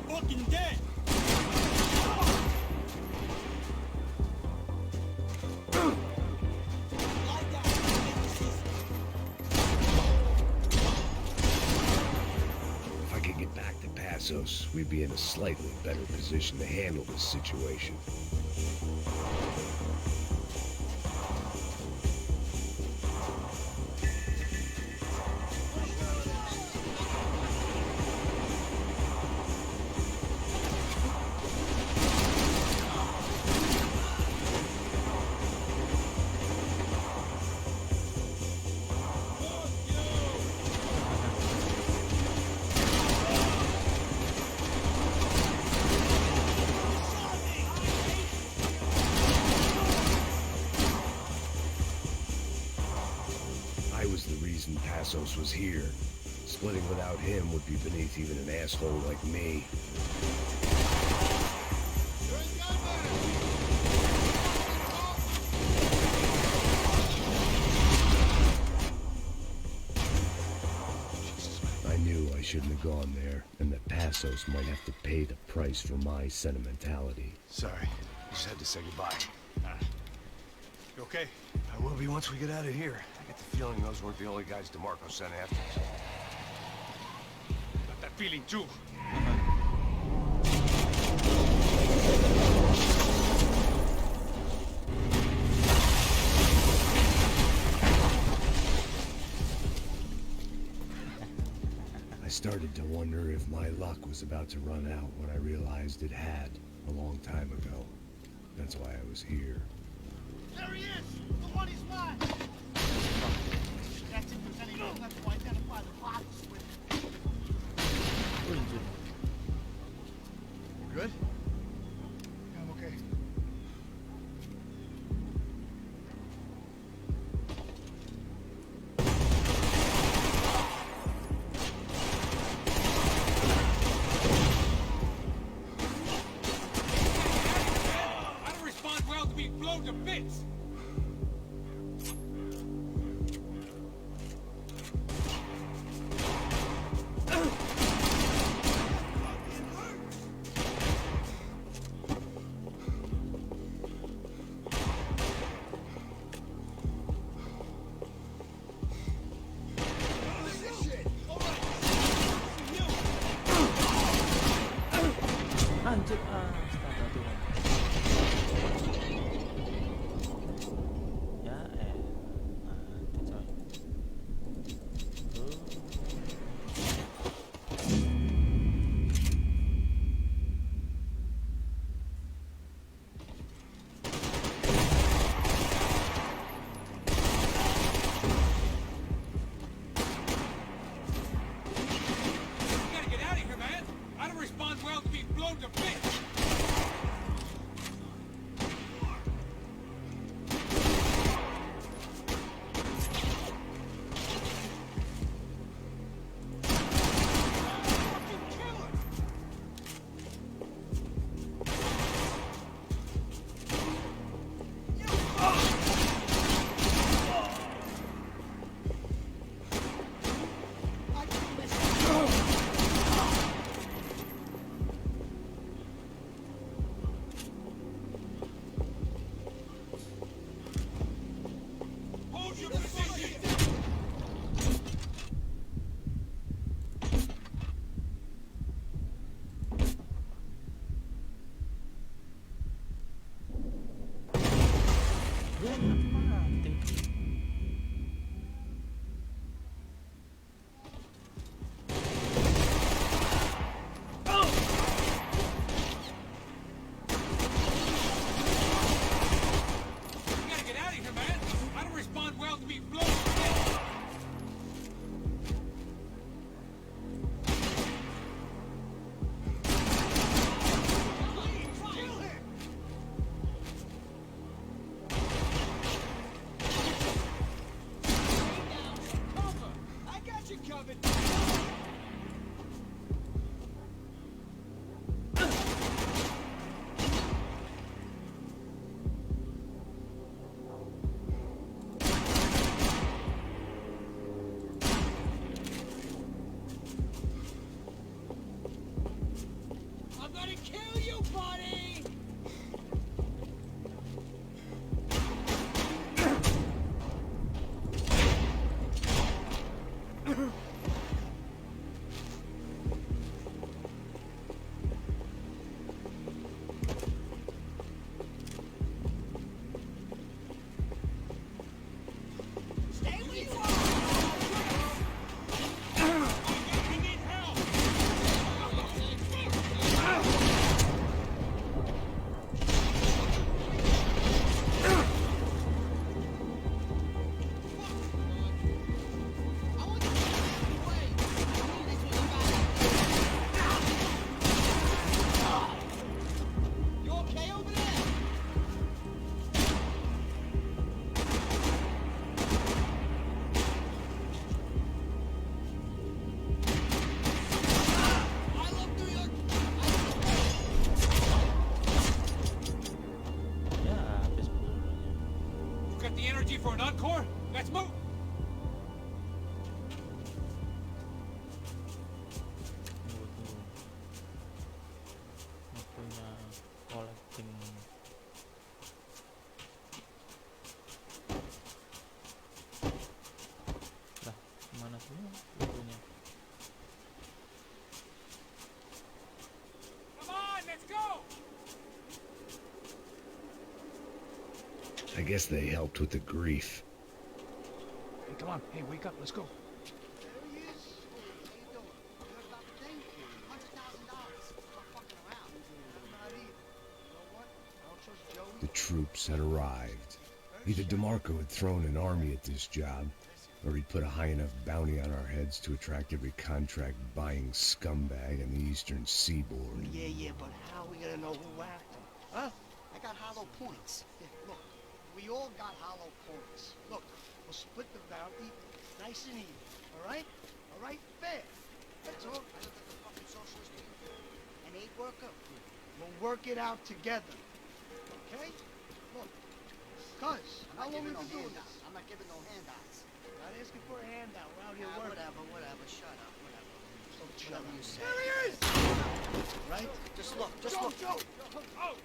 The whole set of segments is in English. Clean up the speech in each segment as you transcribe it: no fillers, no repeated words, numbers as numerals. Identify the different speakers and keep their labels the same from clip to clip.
Speaker 1: fucking dead!
Speaker 2: If I could get back to Passos, we'd be in a slightly better position to handle this situation. I was the reason Passos was here. Splitting without him would be beneath even an asshole like me. I knew I shouldn't have gone there, and that Passos might have to pay the price for my sentimentality.
Speaker 3: Sorry. Just had to say goodbye. You okay?
Speaker 4: I will be once we get out of here. I get the feeling those weren't the only guys DeMarco sent after us.
Speaker 3: Got that feeling too.
Speaker 2: I started to wonder if my luck was about to run out when I realized it had a long time ago. That's why I was here.
Speaker 1: There he is! The one he's mine! That's if there's anything left to identify the box with.
Speaker 3: You good?
Speaker 1: Yeah, I'm okay.
Speaker 3: I don't respond well to being blown to bits!
Speaker 5: Anjir, astaga Tuhan. Ya mati coy.
Speaker 3: You gotta get out of here, man! I don't respond well to being blown to bits! gonna kill you, buddy! Stay where you are! I need help!
Speaker 1: I want you to get away. I knew this was bad. You okay over there? I love New York.
Speaker 5: Ya habis pelurunya.
Speaker 3: You got the energy for an encore? Let's move!
Speaker 5: Tunggu. Waktunya collecting. Lah, mana semua pelurunya?
Speaker 3: Come on, let's go!
Speaker 2: I guess they helped with the grief.
Speaker 4: Hey, come on. Hey, wake up. Let's go.
Speaker 1: There he is. How you doing? You heard about the thing? $100,000. I'm not fucking around. I'm not either. You know what? I don't trust Joey.
Speaker 2: The troops had arrived. Either DeMarco had thrown an army at this job, or he'd put a high enough bounty on our heads to attract every contract-buying scumbag on the eastern seaboard.
Speaker 1: Yeah, but how are we gonna know who whacked him? Huh? I got hollow points. Yeah, look, we all got hollow points. Look, we'll split the bounty nice and even, all right? All right, fair. That's all. I look at the fucking socialist people. And they work up. We'll work it out together, okay? Look, cuz, how long have we been doing this?
Speaker 6: I'm not giving no handouts.
Speaker 1: Not asking for a handout. We're out here working.
Speaker 6: Whatever. Shut up. Whatever.
Speaker 1: Whatever
Speaker 6: you say.
Speaker 1: There he is! Right?
Speaker 6: Just look. Just
Speaker 1: Joe,
Speaker 6: look.
Speaker 1: Joe! Oh!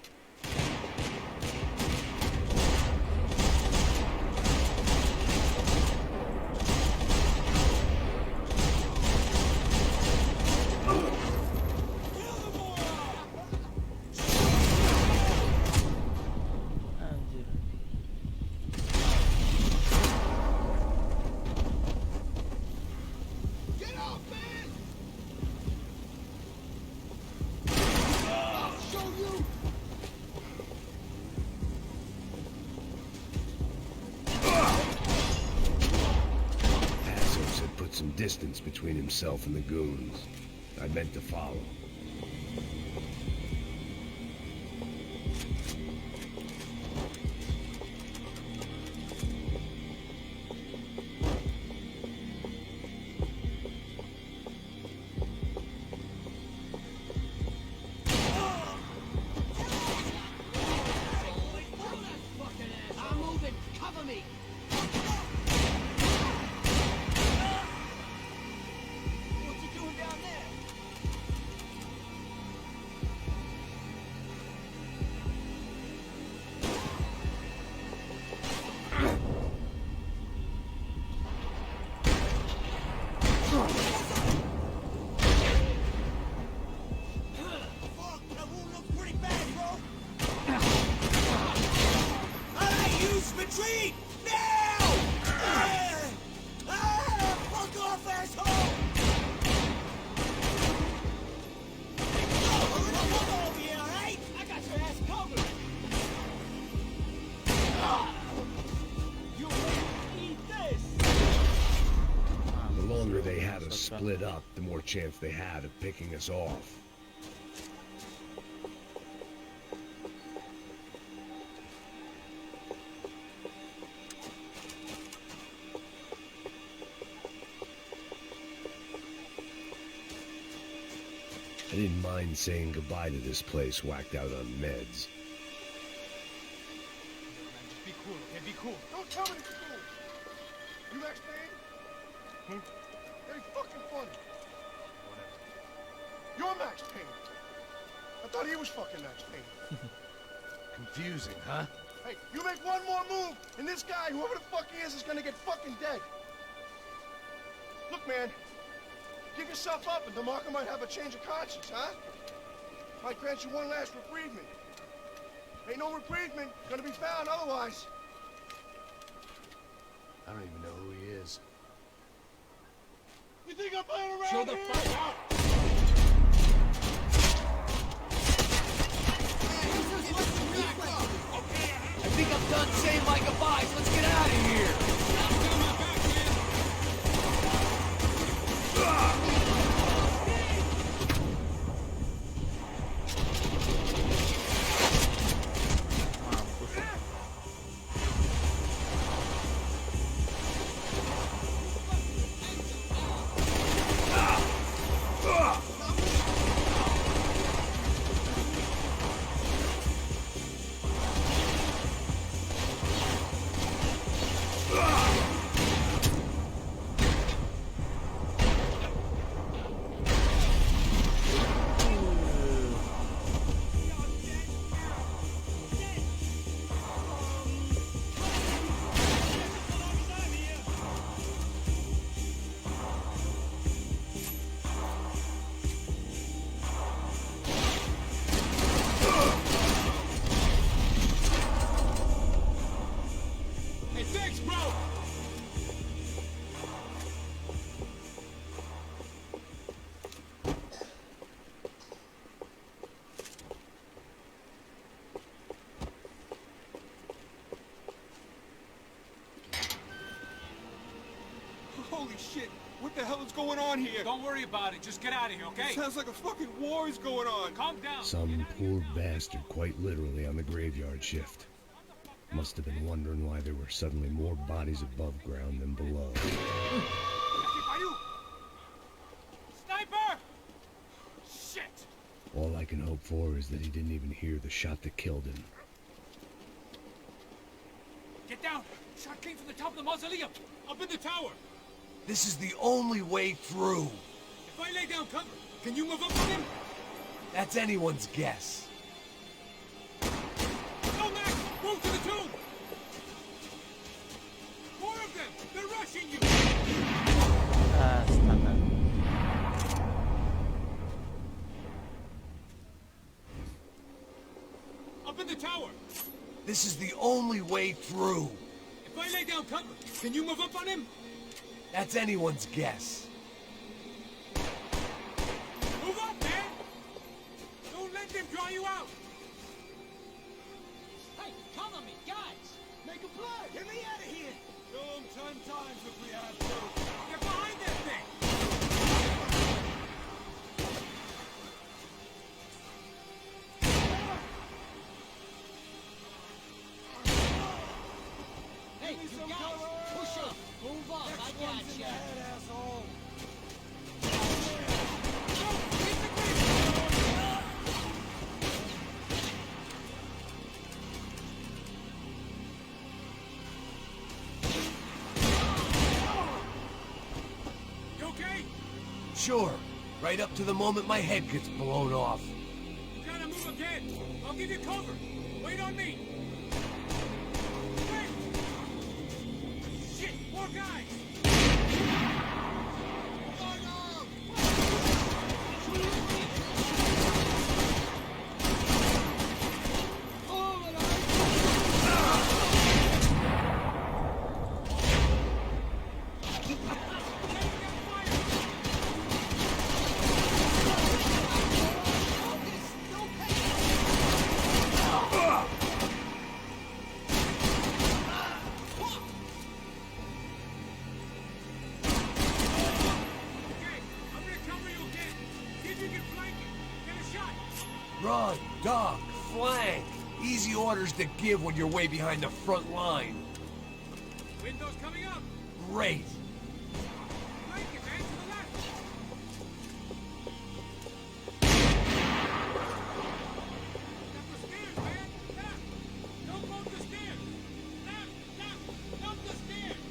Speaker 5: Anjir.
Speaker 1: Get up, man! I'll show you!
Speaker 2: Passos had put some distance between himself and the goons. I meant to follow.
Speaker 1: I'm moving! Cover me! What you doing down there? Fuck, that wound looks pretty bad, bro! Alright, use retreat! Now! Fuck off, asshole! Over here, alright? I got your ass covered! You eat this!
Speaker 2: The longer they had us split up, the more chance they had of picking us off. I didn't mind saying goodbye to this place whacked out on meds.
Speaker 1: Just be cool, okay? Be cool. Don't tell me to be cool. You Max Payne? Who? Very fucking funny. Whatever. You're Max Payne. Not thought he was fucking nuts, baby.
Speaker 4: Confusing, huh?
Speaker 1: Hey, you make one more move, and this guy, whoever the fuck he is gonna get fucking dead. Look, man, give yourself up, and DeMarco might have a change of conscience, huh? Might grant you one last reprievement. Ain't no reprievement gonna be found otherwise.
Speaker 4: I don't even know who he is.
Speaker 1: You think I'm playing around
Speaker 3: Chill the
Speaker 1: here?
Speaker 3: fuck out!
Speaker 7: I think I'm done saying my goodbyes. Let's get out of here.
Speaker 3: Hey, thanks, bro!
Speaker 8: Holy shit! What the hell is going on here?
Speaker 3: Don't worry about it. Just get out of here, okay?
Speaker 8: Sounds like a fucking war is going on.
Speaker 3: Calm down.
Speaker 2: Some poor bastard quite literally on the graveyard shift. Must have been wondering why there were suddenly more bodies above ground than below.
Speaker 3: Sniper! Shit!
Speaker 2: All I can hope for is that he didn't even hear the shot that killed him.
Speaker 3: Get down! Shot came from the top of the mausoleum! Up in the tower!
Speaker 4: This is the only way through.
Speaker 3: If I lay down cover, can you move up on him?
Speaker 4: That's anyone's guess.
Speaker 3: Go, Max! Move to the tomb! More of them! They're rushing you!
Speaker 5: Astaga.
Speaker 3: Up in the tower!
Speaker 4: This is the only way through.
Speaker 3: If I lay down cover, can you move up on him?
Speaker 4: That's anyone's guess.
Speaker 3: Move up, man! Don't let them draw you out!
Speaker 6: Hey, cover me, guys!
Speaker 1: Make a play! Get me out of here!
Speaker 8: Kill him 10 times if we have to.
Speaker 3: Get behind that thing!
Speaker 6: Hey, you guys, push up. Move up, I got ya.
Speaker 3: You okay?
Speaker 4: Sure. Right up to the moment my head gets blown off.
Speaker 3: You gotta move again. I'll give you cover. Wait on me. Wait! Shit, more guys! Okay, I'm gonna cover you again. See if you can flank it. Get a shot.
Speaker 4: Run, duck, flank. Easy orders to give when you're way behind the front line.
Speaker 3: Window's coming up.
Speaker 4: Great.
Speaker 3: Flank it, man, to the left. Up the stairs, man. Left. Don't go up the stairs. Left. Up the stairs.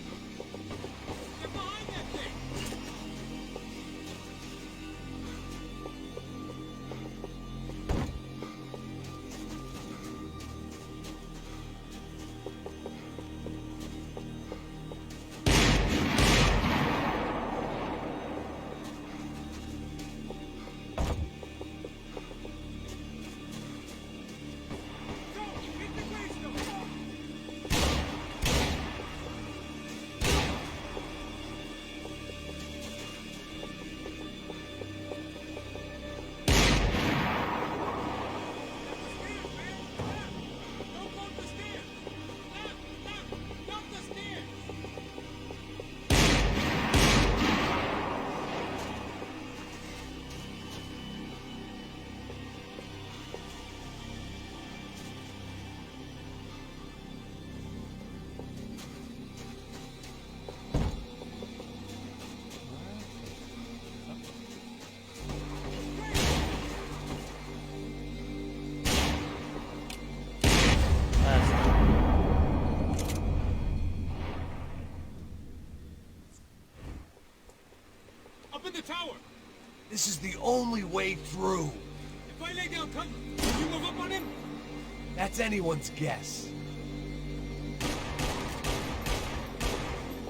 Speaker 3: Get behind that thing.
Speaker 4: This is the only way through.
Speaker 3: If I lay down cover, will you move up on him?
Speaker 4: That's anyone's guess.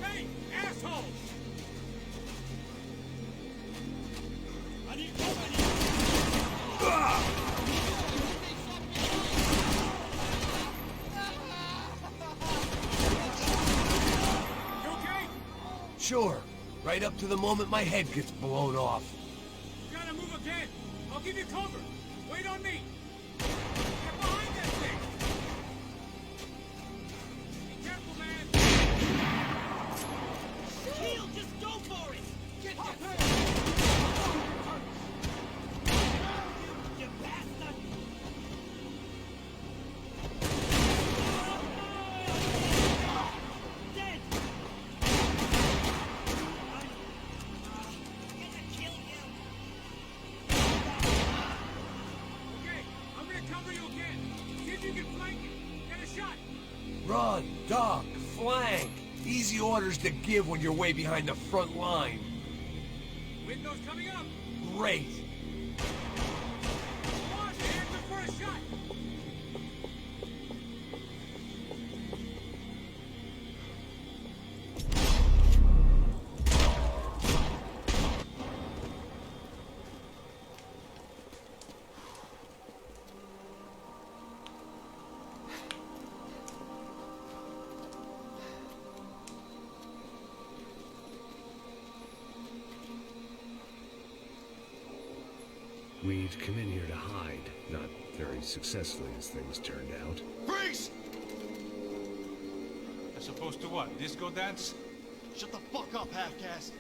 Speaker 3: Hey, asshole! I need company! You okay?
Speaker 4: Sure. Right up to the moment my head gets blown off.
Speaker 3: You gotta move again. I'll give you cover. Wait on me. Get behind that thing. Be careful, man.
Speaker 6: Shield, just go for it! Get this! You bastard! Dead! I'm gonna kill him!
Speaker 3: Okay, I'm gonna cover you again. See if you can flank it. Get a shot.
Speaker 4: Run, duck, flank. Easy orders to give when you're way behind the front line.
Speaker 3: Window's coming up.
Speaker 4: Great.
Speaker 3: Come on, man. Look for a shot.
Speaker 2: We'd come in here to hide, not very successfully as things turned out.
Speaker 8: Freeze!
Speaker 3: As opposed to what? Disco dance?
Speaker 1: Shut the fuck up, half-caste.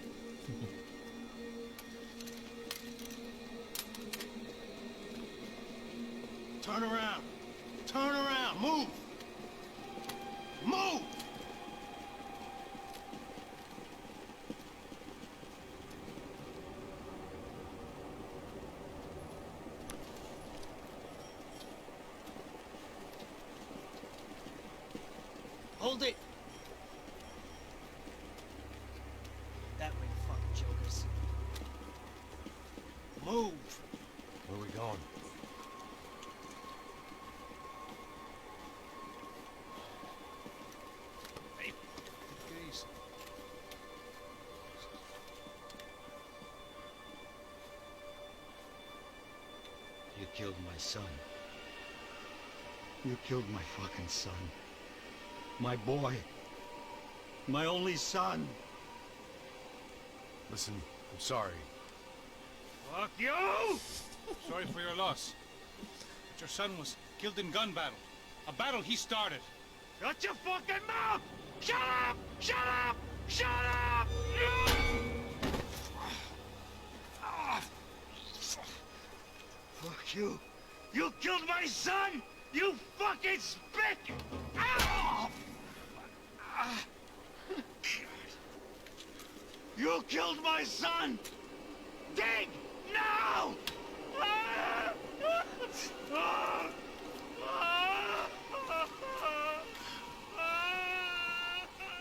Speaker 1: Turn around. Turn around. Move. Move! Hold it! That way, you fucking jokers. Move!
Speaker 4: Where are we going?
Speaker 1: Hey, geez. You killed my son. You killed my fucking son. My boy. My only son.
Speaker 4: Listen, I'm sorry.
Speaker 1: Fuck you!
Speaker 3: Sorry for your loss. But your son was killed in gun battle. A battle he started.
Speaker 1: Shut your fucking mouth! Shut up! Shut up! Shut up! Fuck you! You killed my son! You fucking spick! Ow! You killed my son! Dig! No!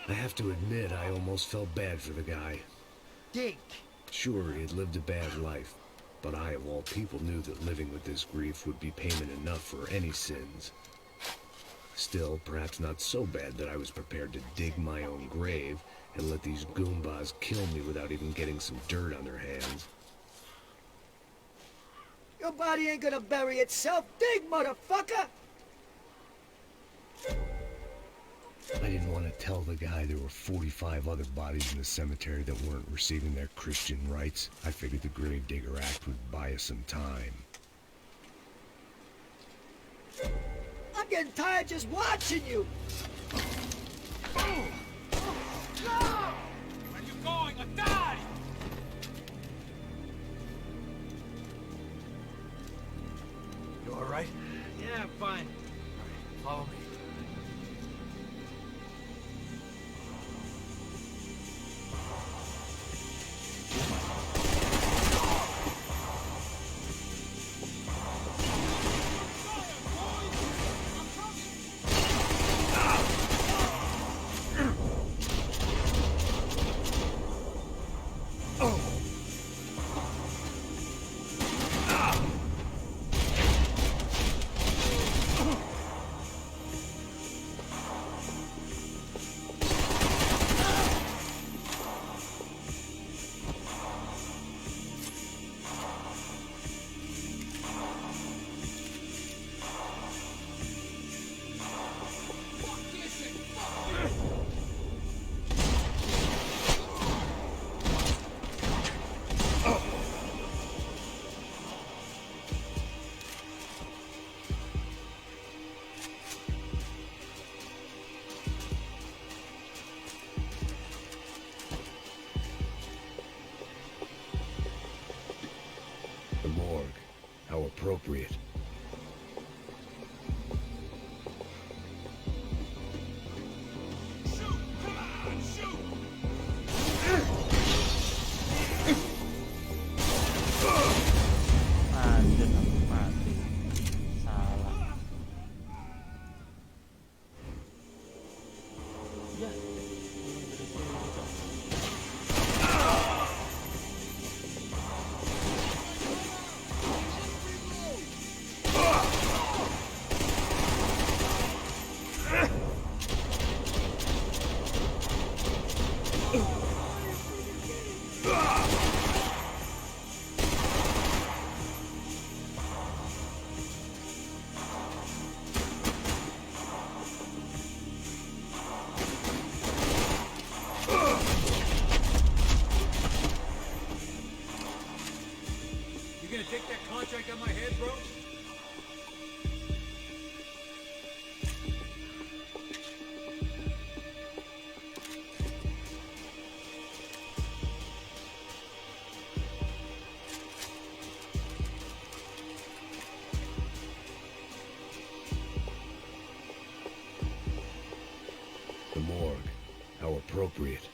Speaker 2: I have to admit, I almost felt bad for the guy.
Speaker 1: Dig!
Speaker 2: Sure, he had lived a bad life, but I, of all people, knew that living with this grief would be payment enough for any sins. Still, perhaps not so bad that I was prepared to dig my own grave and let these Goombas kill me without even getting some dirt on their hands.
Speaker 6: Your body ain't gonna bury itself. Dig, motherfucker!
Speaker 2: I didn't want to tell the guy there were 45 other bodies in the cemetery that weren't receiving their Christian rites. I figured the Gravedigger Act would buy us some time.
Speaker 6: I'm getting tired just watching you.
Speaker 3: Where you going? A die!
Speaker 4: You alright?
Speaker 1: Yeah, I'm fine.
Speaker 4: Follow me.
Speaker 2: appropriate.
Speaker 3: Shoot! Come on, shoot!
Speaker 5: Anjir, aku mati. Salah. Ya, ini dari sini dong.
Speaker 3: You gonna take that contract on my head, bro?
Speaker 2: The morgue. How appropriate.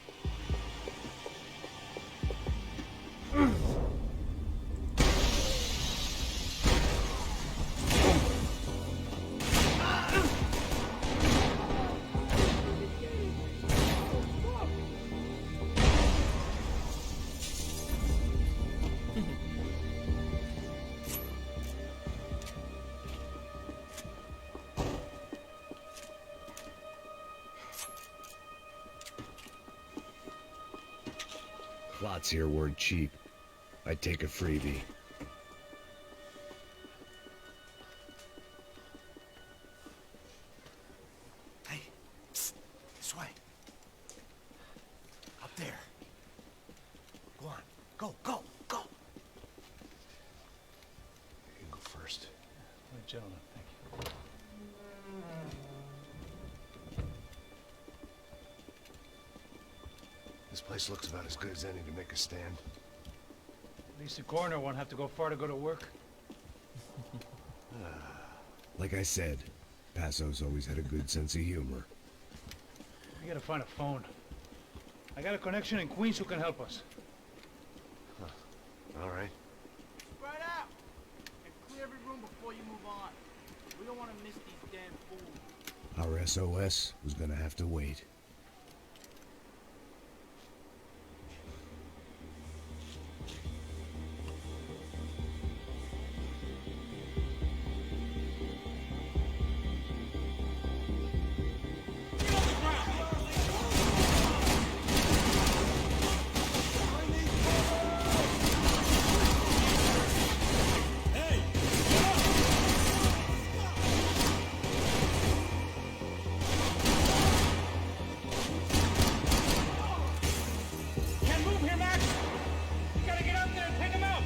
Speaker 2: Plots here weren't cheap. I'd take a freebie.
Speaker 1: Hey, psst, this way. Up there. Go on. Go, go, go.
Speaker 2: You go first.
Speaker 8: Gentlemen, thank you.
Speaker 2: This place looks about as good as any to make a stand.
Speaker 8: At least the coroner won't have to go far to go to work.
Speaker 2: Like I said, Passo's always had a good sense of humor.
Speaker 8: We gotta find a phone. I got a connection in Queens who can help us.
Speaker 2: All right.
Speaker 6: Spread out. And clear every room before you move on. We don't want to miss these damn fools.
Speaker 2: Our SOS was gonna have to wait.
Speaker 3: Get on the ground! Hey! Can't move here, Max! You gotta get out there and pick him up!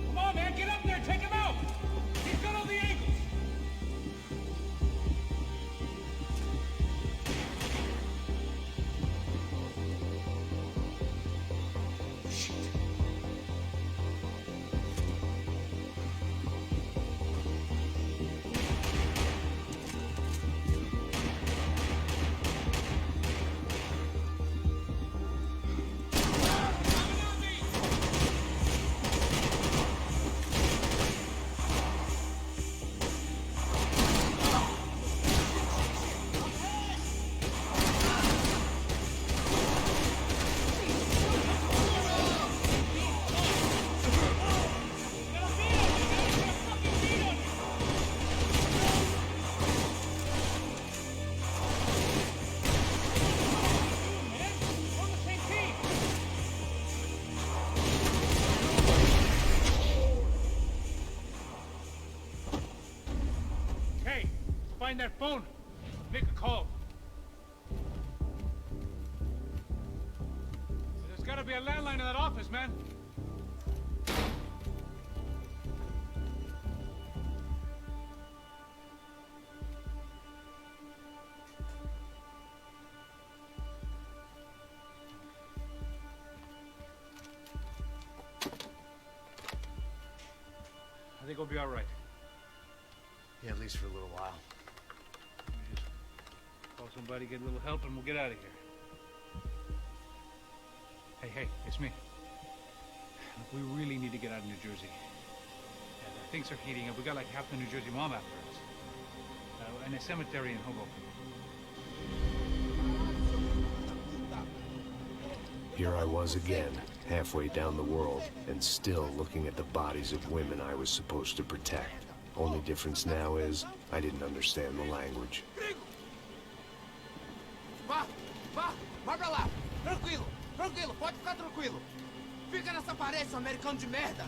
Speaker 3: Come on, man, get up there and take him out! He's got all the angles! Hey, find that phone. Make a call. There's gotta be a landline in that office, man.
Speaker 8: think we'll be all right.
Speaker 4: Yeah, at least for a little while.
Speaker 8: We just call somebody, get a little help, and we'll get out of here. Hey, it's me. Look, we really need to get out of New Jersey. Things are heating up. We got like half the New Jersey mob after us. And a cemetery in Hoboken.
Speaker 2: Here I was again, halfway down the world, and still looking at the bodies of women I was supposed to protect. Only difference now is, I didn't understand the language.
Speaker 7: Vai pra lá. Tranquilo, pode ficar tranquilo. Fica nessa parede, seu americano de merda.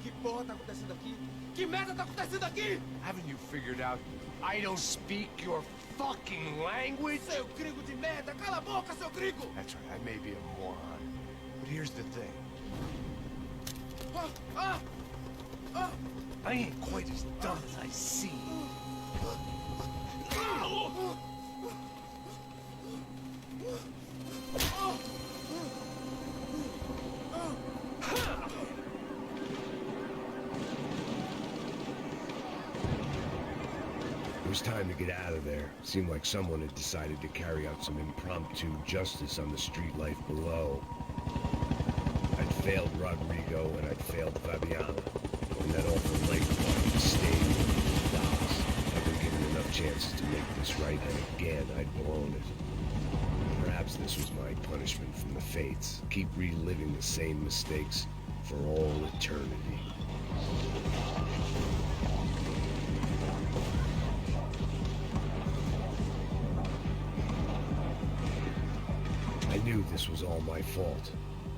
Speaker 7: Que porra tá acontecendo aqui? Que merda tá acontecendo aqui?
Speaker 4: Haven't you figured out I don't speak your fucking language?
Speaker 7: Seu gringo de merda, cala a boca, seu gringo!
Speaker 4: That's right, I may be a moron. But here's the thing. I ain't quite as dumb as I seem.
Speaker 2: It was time to get out of there. Seemed like someone had decided to carry out some impromptu justice on the street life below. I'd failed Rodrigo and I'd failed Fabiana. And that awful lake party stayed with the docks. I'd been given enough chances to make this right, and again I'd blown it. Perhaps this was my punishment from the fates. Keep reliving the same mistakes for all eternity. I knew this was all my fault,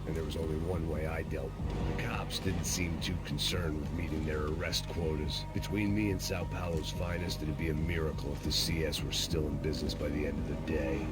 Speaker 2: and there was only one way I dealt. The cops didn't seem too concerned with meeting their arrest quotas. Between me and Sao Paulo's finest, it'd be a miracle if the CS were still in business by the end of the day.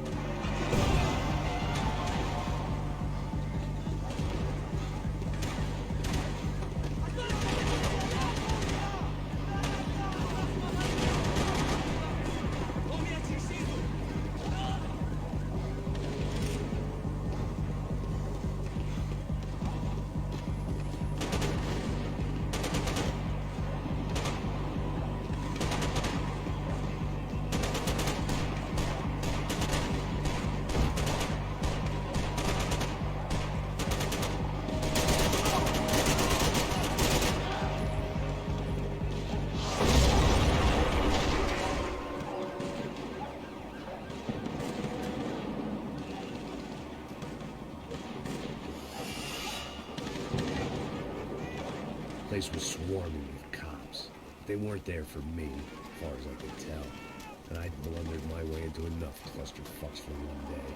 Speaker 2: The place was swarming with cops. They weren't there for me, as far as I could tell. And I'd blundered my way into enough clusterfucks for one day.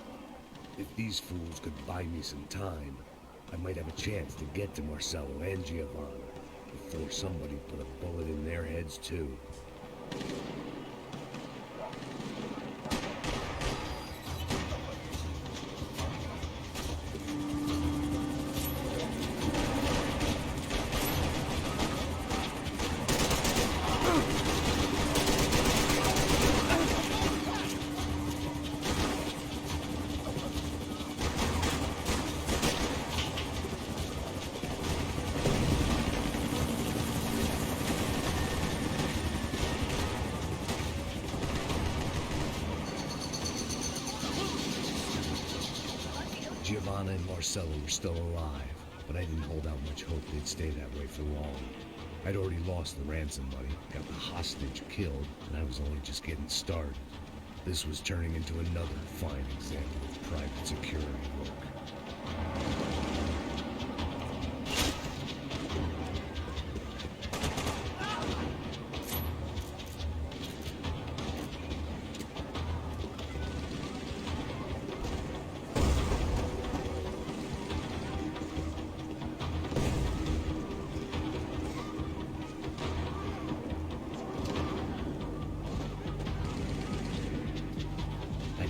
Speaker 2: If these fools could buy me some time, I might have a chance to get to Marcello and Giovanna before somebody put a bullet in their heads too. Giovanna and Marcello were still alive, but I didn't hold out much hope they'd stay that way for long. I'd already lost the ransom money, got the hostage killed, and I was only just getting started. This was turning into another fine example of private security work.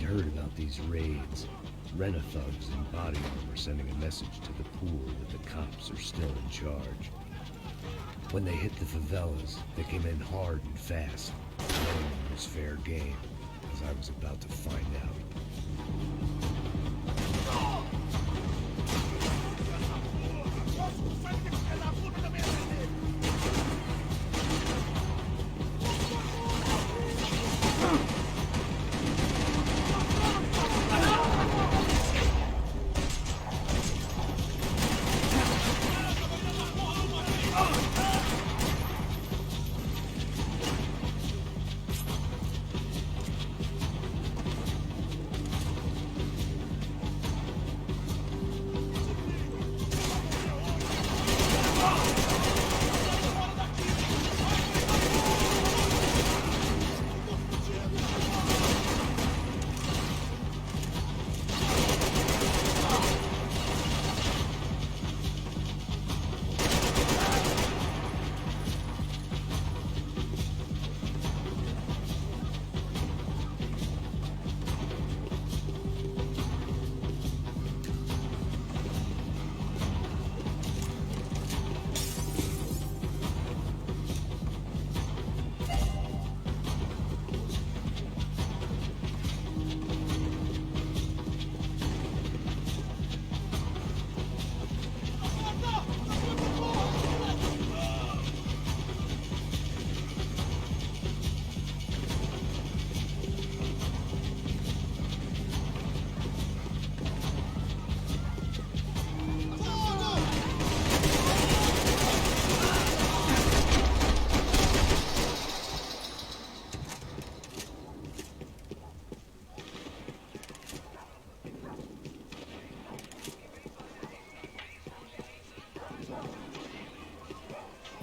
Speaker 2: Heard about these raids. Rena-thugs in body armor sending a message to the pool that the cops are still in charge. When they hit the favelas, they came in hard and fast. Anyone was fair game, as I was about to find out.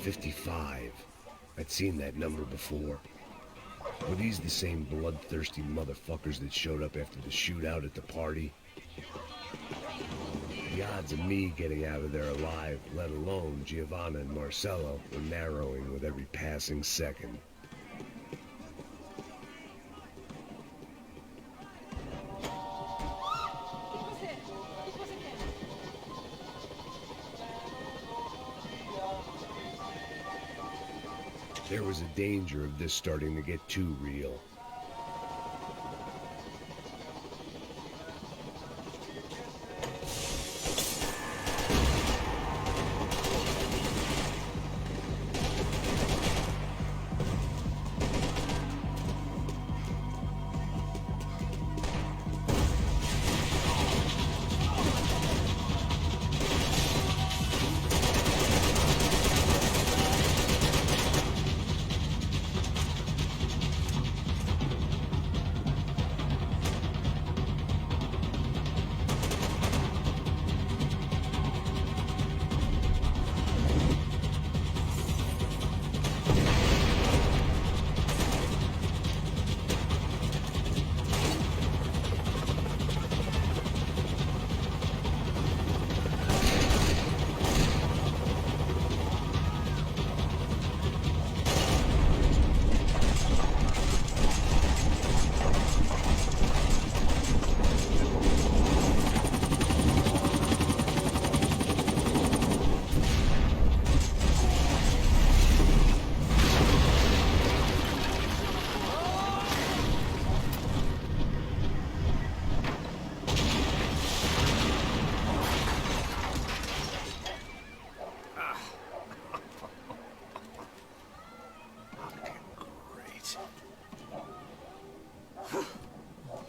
Speaker 2: 55. I'd seen that number before. Were these the same bloodthirsty motherfuckers that showed up after the shootout at the party? The odds of me getting out of there alive, let alone Giovanna and Marcello, were narrowing with every passing second. There was a danger of this starting to get too real.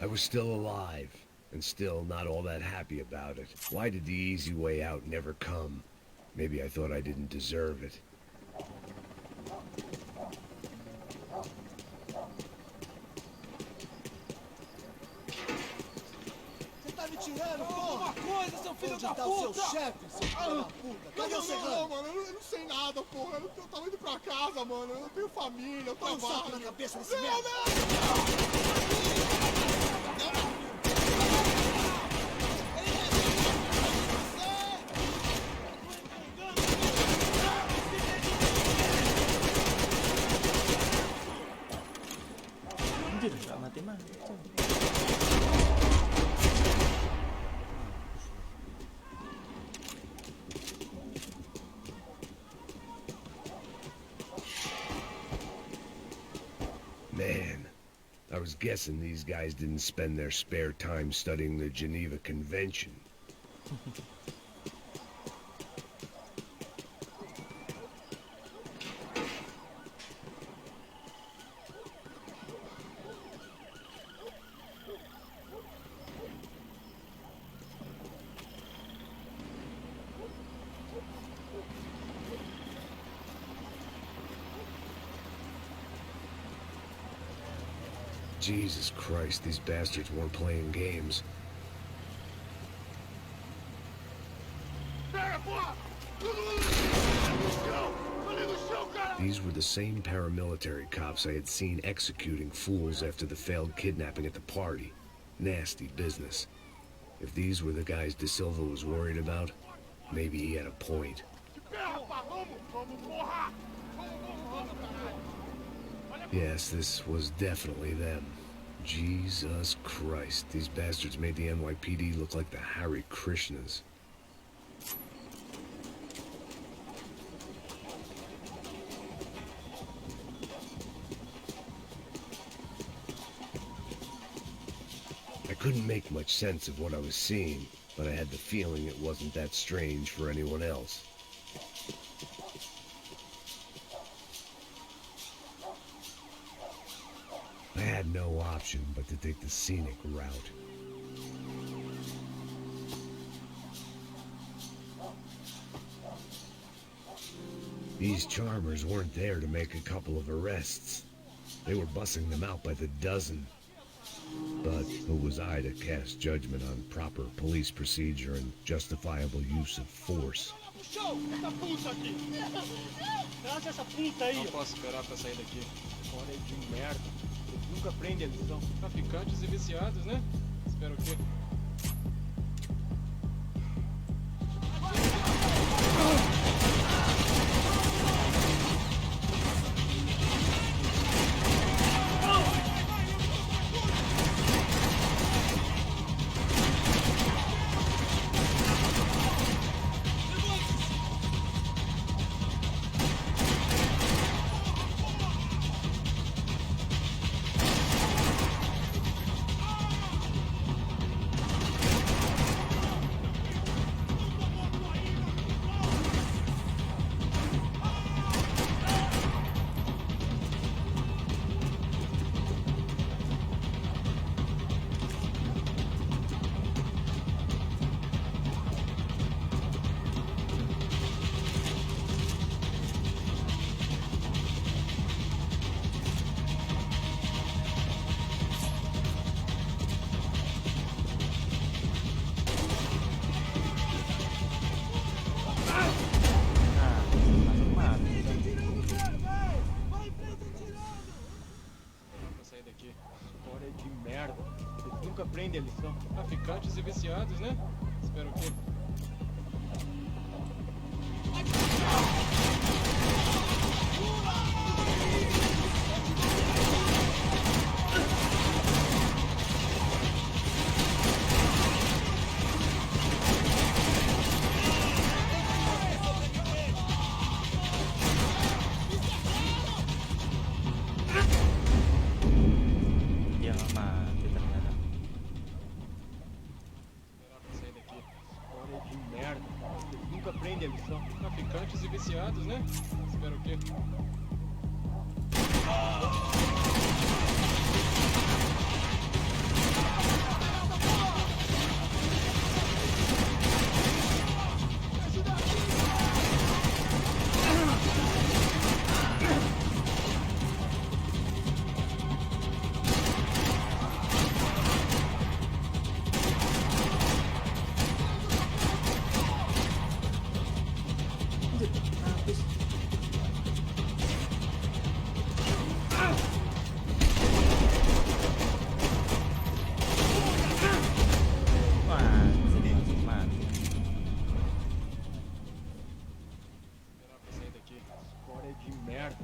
Speaker 2: I was still alive, and still not all that happy about it. Why did the easy way out never come? Maybe I thought I didn't deserve it.
Speaker 1: Você tá me tirando, porra?
Speaker 7: Alguma coisa, seu filho
Speaker 1: Onde
Speaker 7: da
Speaker 1: tá o seu
Speaker 7: puta!
Speaker 1: chefe, seu filho da puta? Cadê o Serrano?
Speaker 9: mano, eu não sei nada, porra. Eu tava indo pra casa, mano. Eu tenho família, eu
Speaker 1: Põe um saco na
Speaker 9: trabalho.
Speaker 1: cabeça desse merda.
Speaker 5: Anjir, gak mati-mati.
Speaker 2: Man, I was guessing these guys didn't spend their spare time studying the Geneva Convention. Jesus Christ, these bastards weren't playing games. These were the same paramilitary cops I had seen executing fools after the failed kidnapping at the party. Nasty business. If these were the guys De Silva was worried about, maybe he had a point. Yes, this was definitely them. Jesus Christ, these bastards made the NYPD look like the Hare Krishnas. I couldn't make much sense of what I was seeing, but I had the feeling it wasn't that strange for anyone else. I had no option but to take the scenic route. These charmers weren't there to make a couple of arrests. They were bussing them out by the dozen. But who was I to cast judgment on proper police procedure and justifiable use of force?
Speaker 9: Show! Essa puta aqui!
Speaker 6: Traz essa puta aí,
Speaker 10: Não
Speaker 6: ó.
Speaker 10: posso esperar pra sair daqui.
Speaker 6: Hora de merda. Eles nunca aprendem a lição.
Speaker 10: Traficantes e viciados, né? Espero que... Pra sair daqui.
Speaker 6: Hora de merda. Eles nunca aprendem a lição.
Speaker 10: Traficantes e viciados, né? Espero que...
Speaker 5: Dia lama kita ternyata.
Speaker 10: Esperar pra sair daqui.
Speaker 6: Hora de merda. Eles nunca aprendem a lição.
Speaker 10: Traficantes e viciados, né? Espero que...
Speaker 5: Wah, sedih mati.
Speaker 10: Esperar pra sair daqui.
Speaker 6: Hora de merda.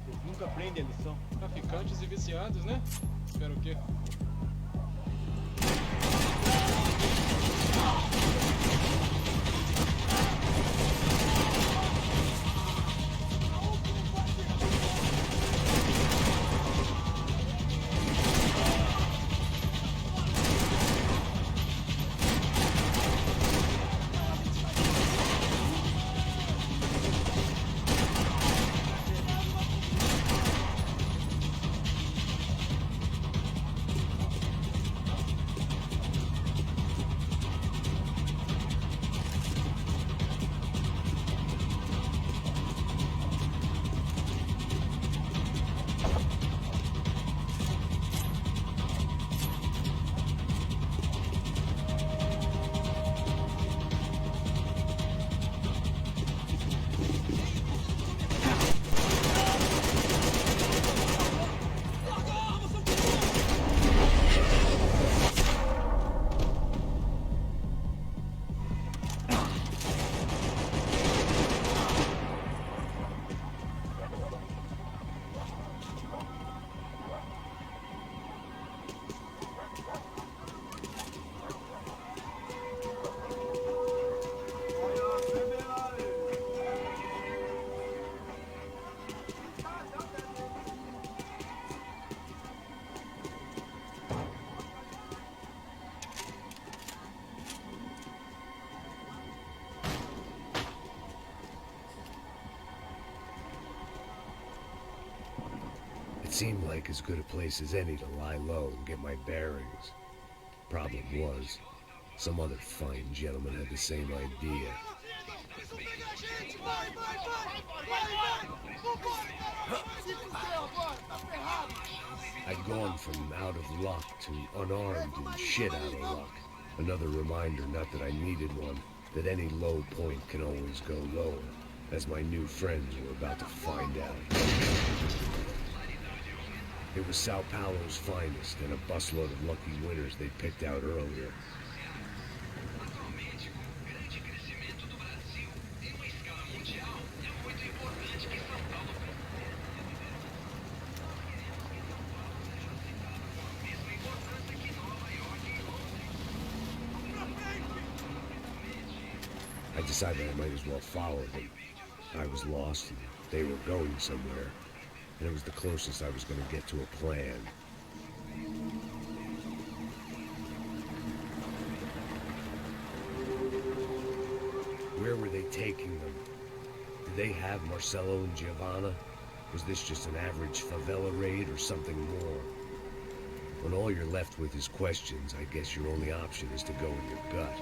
Speaker 6: Eles nunca aprendem a lição.
Speaker 10: Traficantes e viciados, né? Espero que...
Speaker 2: It seemed like as good a place as any to lie low and get my bearings. Problem was, some other fine gentleman had the same idea. I'd gone from out of luck to unarmed and shit out of luck. Another reminder, not that I needed one, that any low point can always go lower, as my new friends were about to find out. It was Sao Paulo's finest and a busload of lucky winners they picked out earlier. I decided I might as well follow them. I was lost, and they were going somewhere, and it was the closest I was going to get to a plan. Where were they taking them? Did they have Marcelo and Giovanna? Was this just an average favela raid or something more? When all you're left with is questions, I guess your only option is to go with your gut.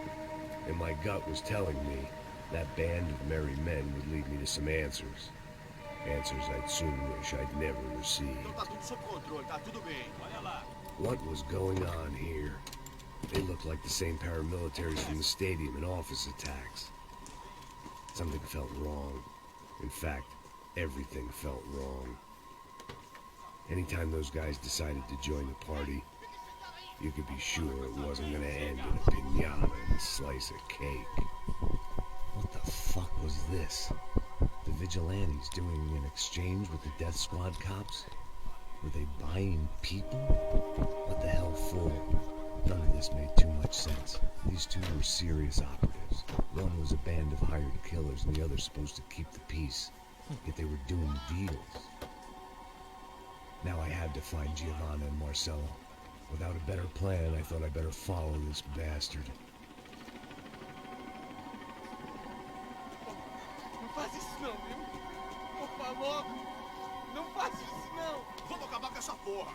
Speaker 2: And my gut was telling me that band of merry men would lead me to some answers. Answers I'd soon wish I'd never received. What was going on here? They looked like the same paramilitaries from the stadium in office attacks. Something felt wrong. In fact, everything felt wrong. Anytime those guys decided to join the party, you could be sure it wasn't gonna end in a piñata and a slice of cake. What the fuck was this? The vigilantes doing an exchange with the death squad cops? Were they buying people? What the hell for? None of this made too much sense. These two were serious operatives. One was a band of hired killers and the other supposed to keep the peace. Yet they were doing deals. Now I had to find Giovanna and Marcelo. Without a better plan, I thought I'd better follow this bastard.
Speaker 7: Não faz isso não, viu? Por favor, não faz isso não. Vamos acabar com essa porra.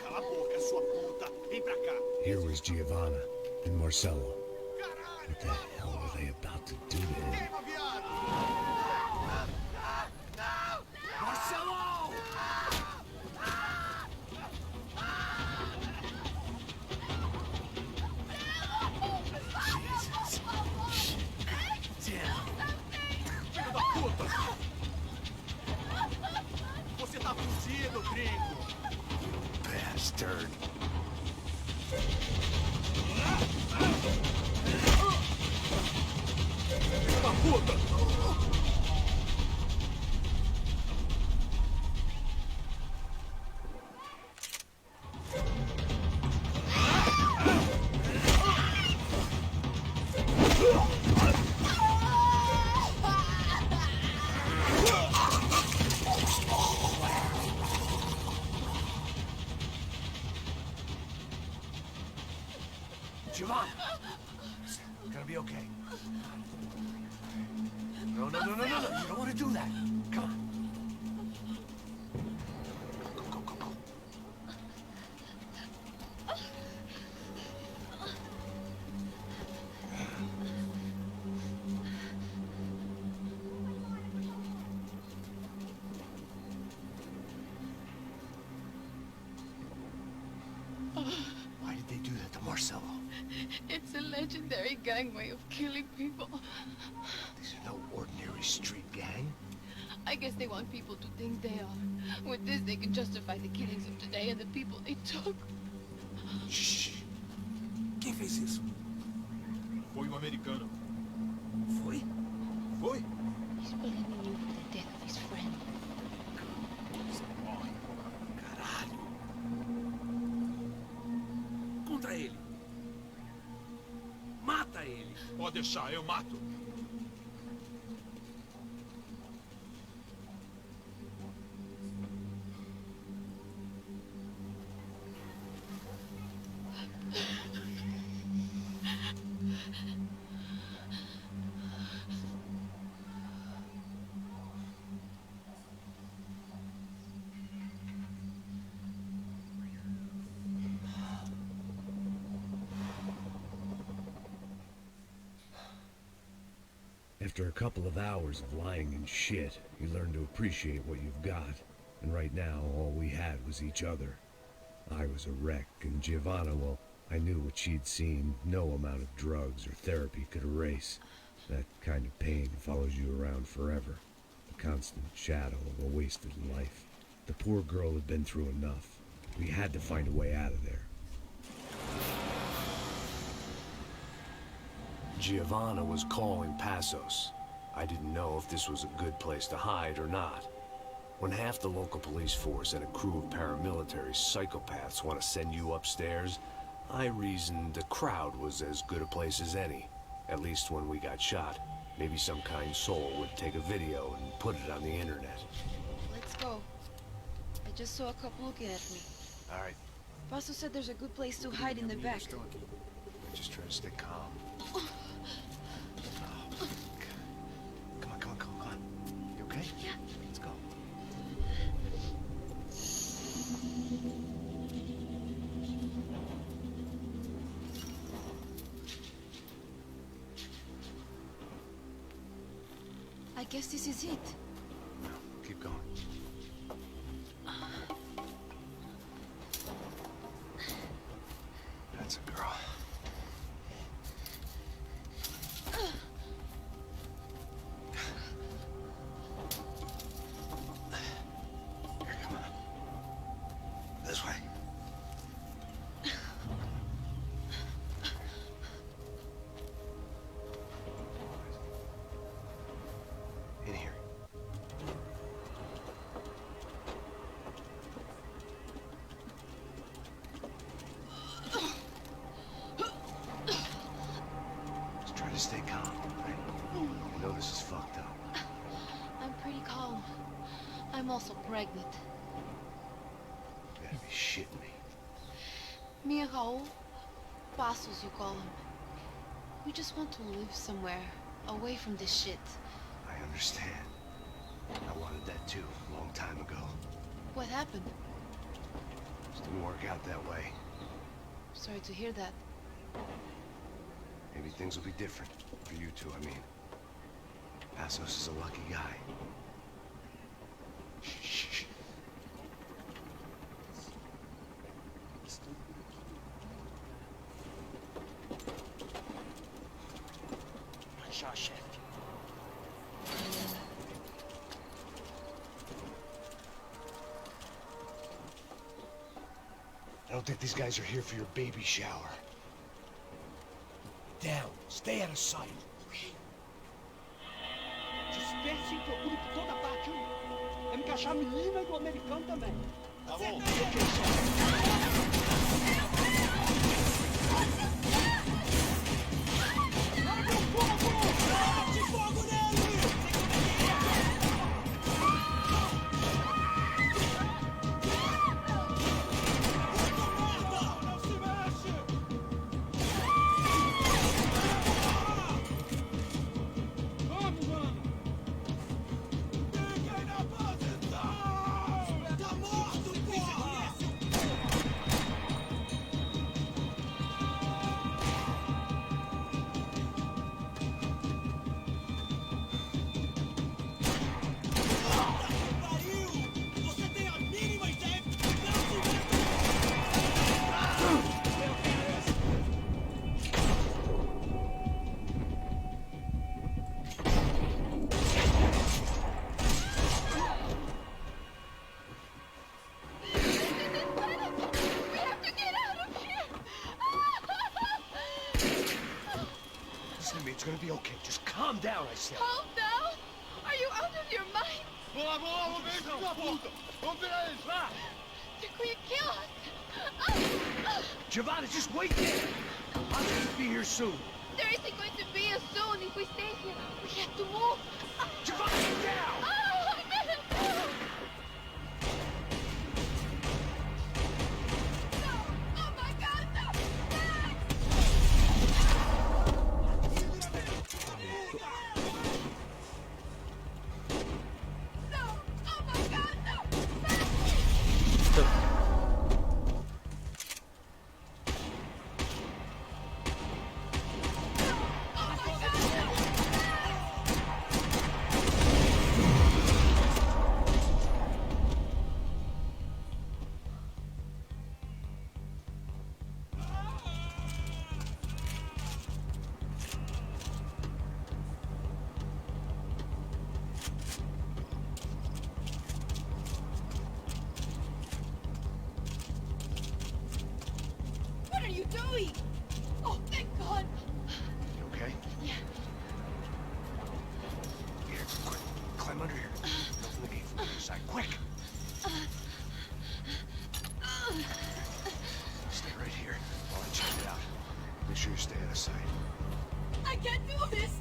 Speaker 7: Cala a boca, sua puta. Vem pra cá.
Speaker 2: Here was Giovanna and Marcelo. What the hell were they about to do to him?
Speaker 7: Marcelo! Filho da puta! Você tá fudido, gringo!
Speaker 2: Bastard.
Speaker 7: Filho da puta!
Speaker 4: Giovanna! It's gonna be okay. No. You don't want to do that. Come on. Go. Why did they do that to Marcelo?
Speaker 11: It's a legendary gang way of killing people.
Speaker 4: These are no ordinary street gang.
Speaker 11: I guess they want people to think they are. With this, they can justify the killings of today and the people they took.
Speaker 4: Shh. Quem fez isso?
Speaker 7: Foi americano.
Speaker 4: Foi?
Speaker 11: He's blaming you for the death of his friend.
Speaker 4: Caralho. Contra ele. Mata ele.
Speaker 7: Pode deixar, eu mato.
Speaker 2: After a couple of hours of lying in shit, you learn to appreciate what you've got. And right now, all we had was each other. I was a wreck, and Giovanna, well, I knew what she'd seen, no amount of drugs or therapy could erase. That kind of pain follows you around forever. The constant shadow of a wasted life. The poor girl had been through enough. We had to find a way out of there.
Speaker 4: Giovanna was calling Passos. I didn't know if this was a good place to hide or not. When half the local police force and a crew of paramilitary psychopaths want to send you upstairs, I reasoned the crowd was as good a place as any. At least when we got shot. Maybe some kind soul would take a video and put it on the internet.
Speaker 12: Let's go. I just saw a couple looking at me.
Speaker 4: All right.
Speaker 12: Paso said there's a good place to hide in the back.
Speaker 4: Just try to stay calm. Come on. You okay?
Speaker 12: Yeah.
Speaker 4: Let's go.
Speaker 12: I guess this is it.
Speaker 4: No, keep going. That's a girl. Here, come on. This way. In here. Just try to stay calm, right? I know this is fucked up.
Speaker 11: I'm pretty calm. I'm also pregnant.
Speaker 4: You gotta be shitting me.
Speaker 11: Me and Raul, Passos you call him. We just want to live somewhere, away from this shit.
Speaker 4: I understand. I wanted that too, a long time ago.
Speaker 11: What happened?
Speaker 4: Just didn't work out that way.
Speaker 11: Sorry to hear that.
Speaker 4: Maybe things will be different. For you two, I mean. Passos is a lucky guy. Shh.
Speaker 1: Shot, chef.
Speaker 4: I don't think these guys are here for your baby shower.
Speaker 7: Down. Stay out of sight.
Speaker 1: Disperse e procure por toda parte. É me encaixar a menina e do americano também. Tá bom.
Speaker 4: It's gonna be okay. Just calm down, I said.
Speaker 11: Calm down? Are you out of your mind?
Speaker 7: Vamos ver esse da puta! Vamos virar eles, lá!
Speaker 11: They're going to kill us!
Speaker 4: Giovanna, just wait there! I'll just be here soon.
Speaker 11: There isn't going to be a soon if we stay here. We have to move.
Speaker 4: Giovanna, get down!
Speaker 11: Oh, I made it down! No! Oh my God, no! Back! No! Oh my God, no! Back! doing? Oh, thank God.
Speaker 4: You okay?
Speaker 11: Yeah.
Speaker 4: Here, quick. Climb under here. Open the gate from the other side. Quick! Stay right here while I check it out. Make sure you stay out of sight.
Speaker 11: I can't do this.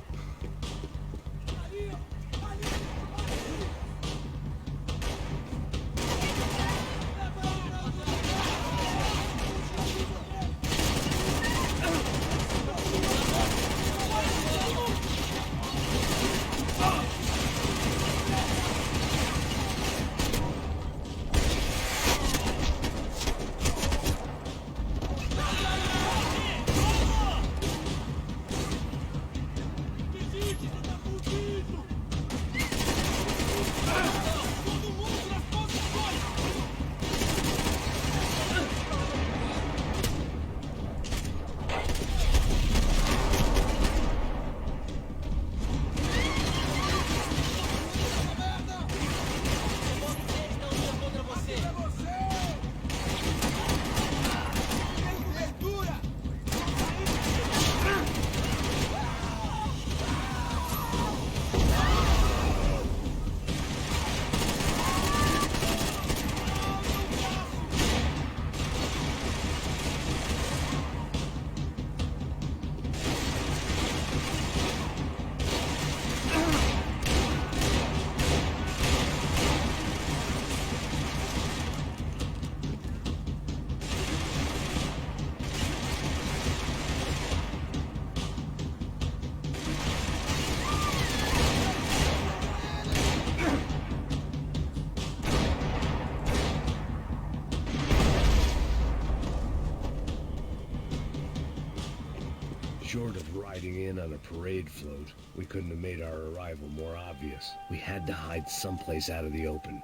Speaker 2: Short of riding in on a parade float, we couldn't have made our arrival more obvious. We had to hide someplace out of the open.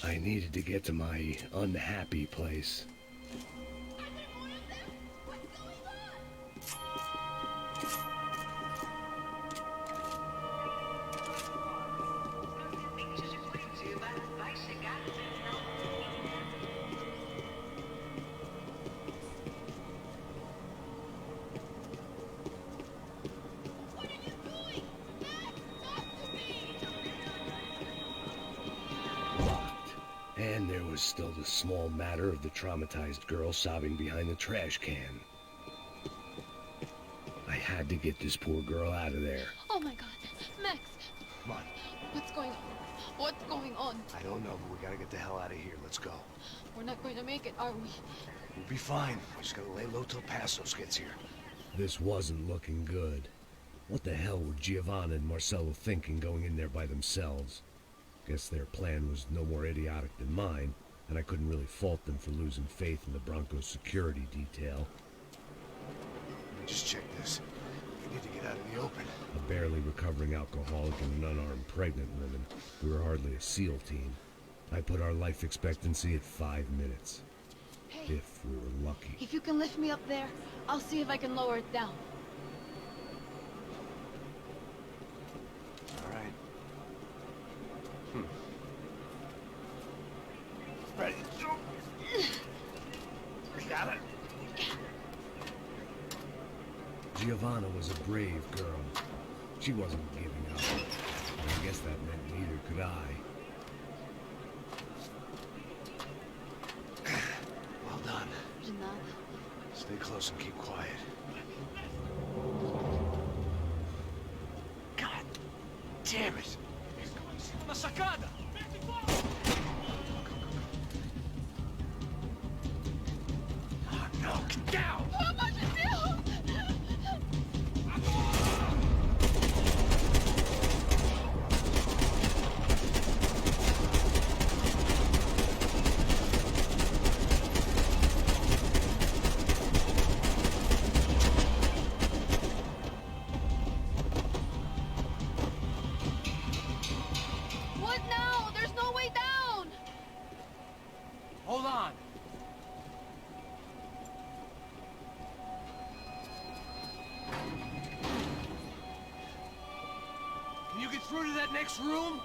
Speaker 2: I needed to get to my unhappy place. And there was still the small matter of the traumatized girl sobbing behind the trash can. I had to get this poor girl out of there.
Speaker 11: Oh my God, Max.
Speaker 4: Come on.
Speaker 11: What's going on? What's going on?
Speaker 4: I don't know, but we gotta get the hell out of here. Let's go.
Speaker 11: We're not going to make it, are we?
Speaker 4: We'll be fine. We just gotta lay low till Passos gets here.
Speaker 2: This wasn't looking good. What the hell were Giovanna and Marcello thinking going in there by themselves? Guess their plan was no more idiotic than mine, and I couldn't really fault them for losing faith in the Broncos security detail.
Speaker 4: Let me just check this. We need to get out of the open.
Speaker 2: A barely recovering alcoholic and an unarmed pregnant woman. We were hardly a SEAL team. I put our life expectancy at 5 minutes.
Speaker 11: Hey,
Speaker 2: if we were lucky.
Speaker 11: if you can lift me up there, I'll see if I can lower it down.
Speaker 4: All right. Ready? We got it.
Speaker 2: Giovanna was a brave girl. She wasn't giving up. I guess that meant neither could I.
Speaker 4: Well done.
Speaker 11: De nada.
Speaker 4: Stay close and keep quiet. God damn it!
Speaker 7: Na sacada!
Speaker 4: Oh no, get down!
Speaker 11: Pelo amor de Deus!
Speaker 13: you get through to that next room?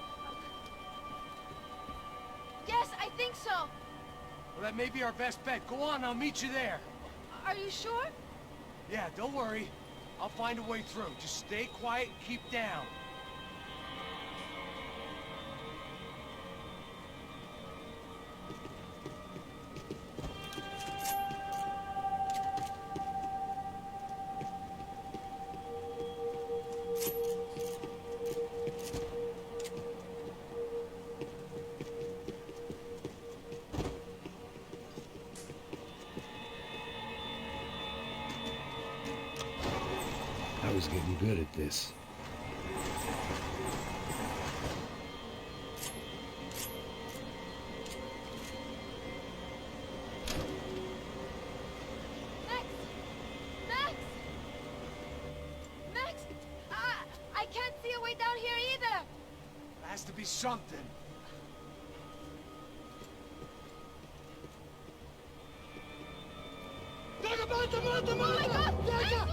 Speaker 11: Yes, I think so.
Speaker 13: Well, that may be our best bet. Go on, I'll meet you there.
Speaker 11: Are you sure?
Speaker 13: Yeah, don't worry. I'll find a way through. Just stay quiet and keep down.
Speaker 2: I was getting good at this.
Speaker 11: Max! Max! Max! I can't see a way down here either!
Speaker 13: There has to be something.
Speaker 11: Oh my God! Max, look out!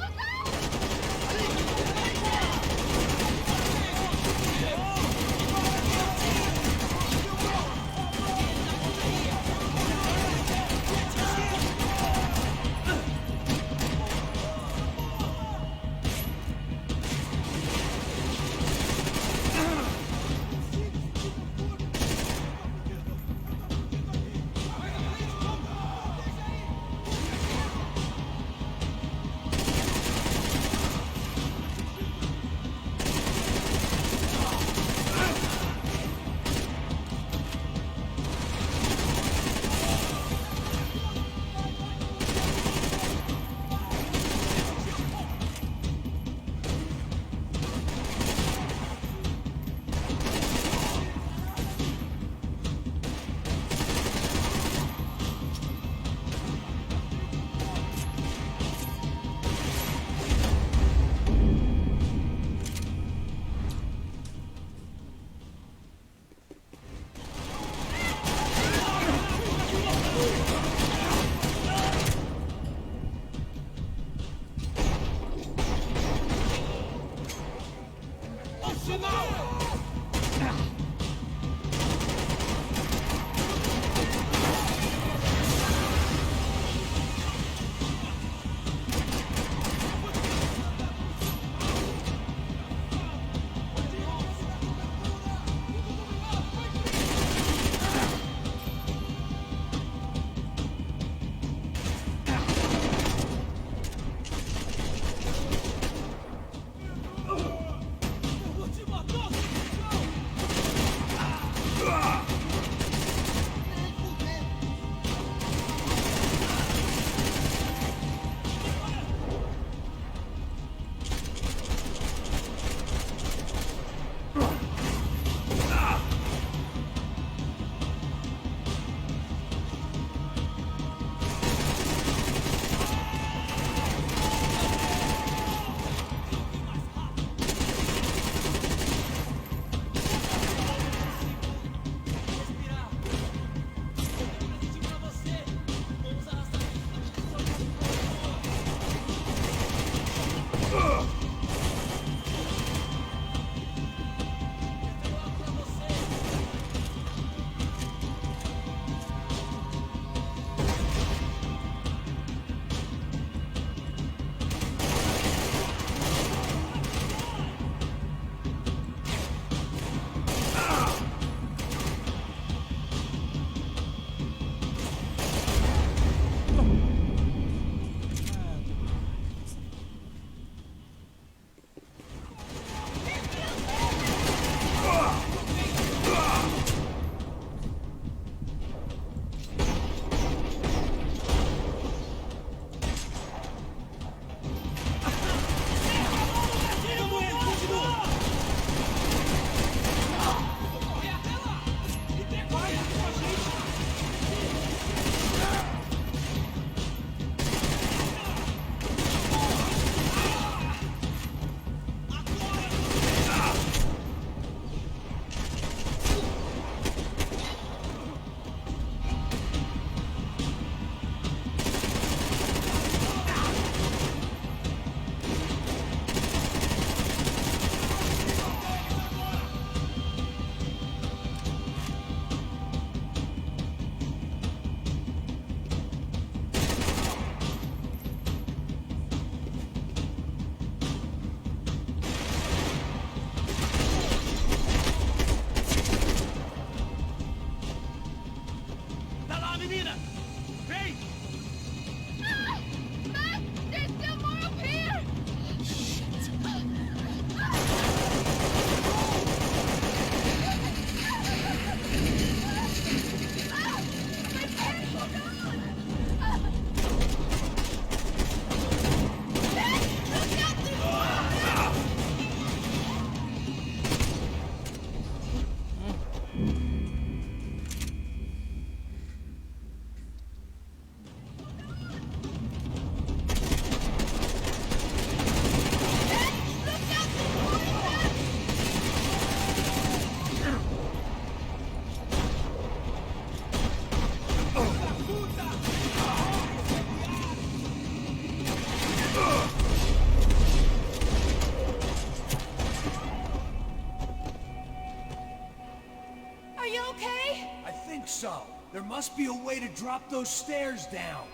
Speaker 13: so. There must be a way to drop those stairs down.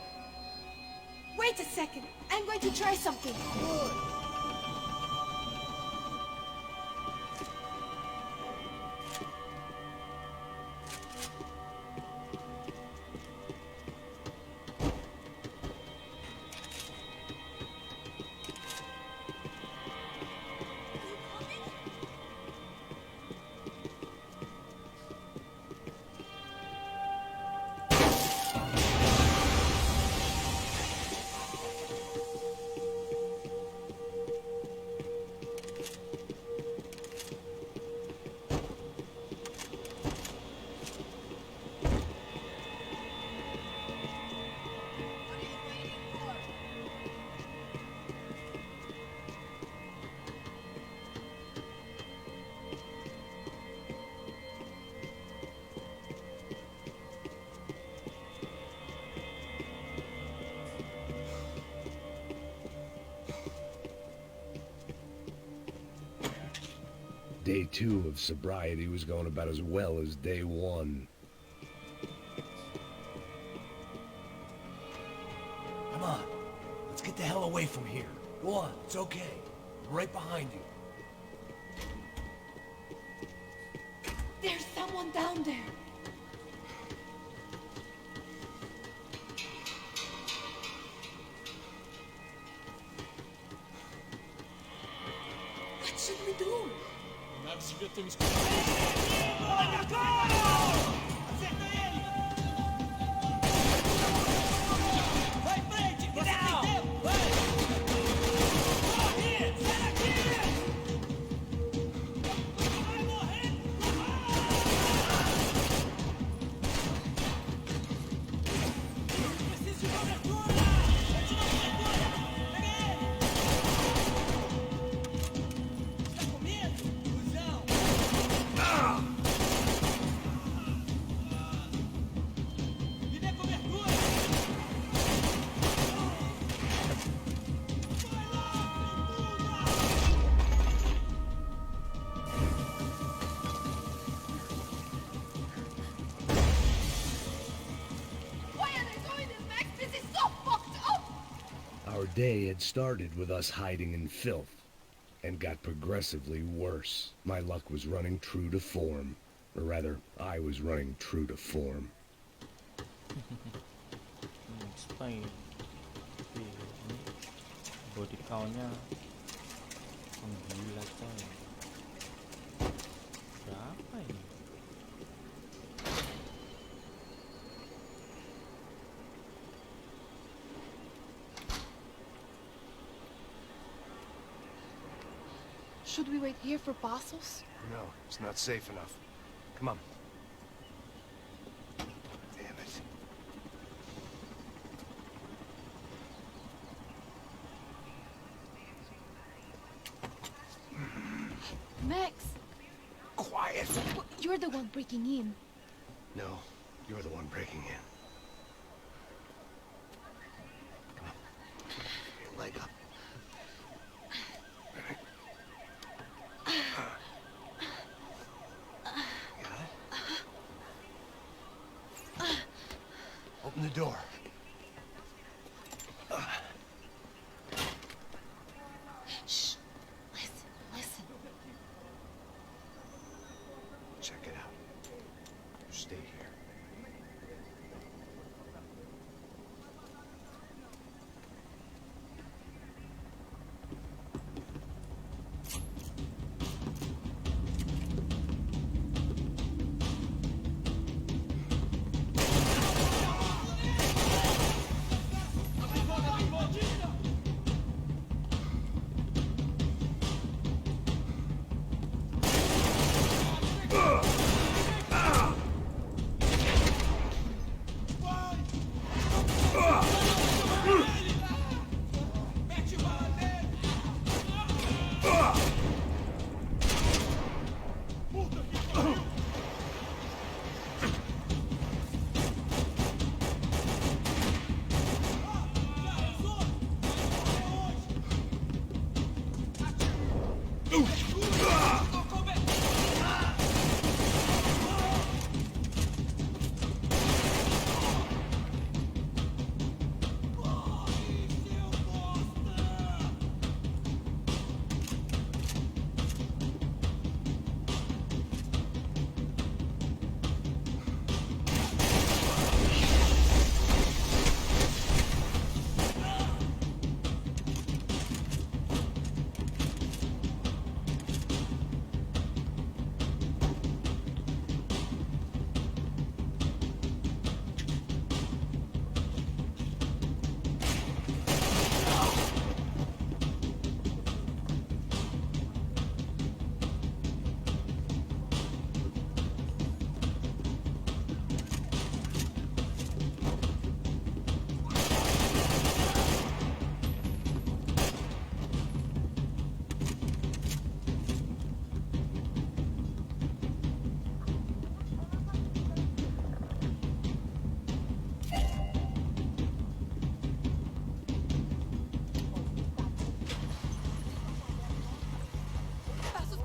Speaker 12: Wait a second. I'm going to try something.
Speaker 1: Good.
Speaker 2: Day 2 of sobriety was going about as well as day 1.
Speaker 13: Come on. Let's get the hell away from here. Go on. It's okay. I'm right behind you.
Speaker 12: There's someone down there. What should we do?
Speaker 10: Naves devia ter me escutado.
Speaker 3: Vai em frente! Você tem tempo! Vai! Corre! Sai daqui! Vai morrer! Preciso de cobertura! Eu te dou cobertura! Pega ele! Tá com medo? Cusão! Me dê cobertura!
Speaker 12: Why are they doing this, Max? This is so fucked up!
Speaker 2: Our day had started with us hiding in filth, and got progressively worse. My luck was running true to form. Or rather, I was running true to form.
Speaker 5: Explain. Ini body count-nya menggila coy. Berapa ini?
Speaker 11: Should we wait here for Bassos?
Speaker 4: No, it's not safe enough. Come on. Damn it.
Speaker 11: Max!
Speaker 4: Quiet!
Speaker 11: You're the one breaking in.
Speaker 4: No, you're the one breaking in. Come on. Get your leg up. Got it? Open the door.
Speaker 11: Shh! Listen, listen.
Speaker 4: Check it out. You stay here.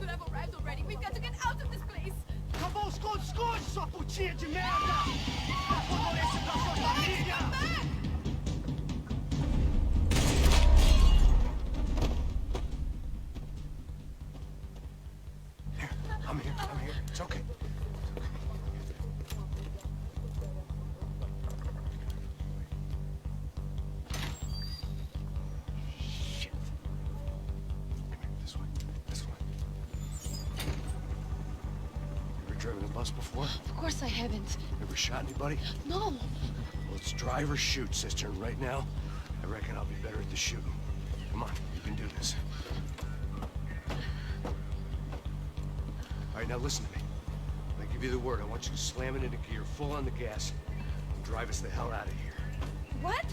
Speaker 12: should have arrived already. We've got to get out of this place.
Speaker 1: Acabou os esconde, sua putinha de merda! Apodrece com a sua família!
Speaker 4: I'm here. It's okay. Shit. Come here, this way. You ever driven a bus before?
Speaker 11: Of course I haven't.
Speaker 4: Ever shot anybody?
Speaker 11: No.
Speaker 4: Well, it's drive or shoot, sister. And right now, I reckon I'll be better at the shooting. Come on, you can do this. All right, now listen to me. When I give you the word, I want you to slam it into gear, full on the gas, and drive us the hell out of here.
Speaker 12: What?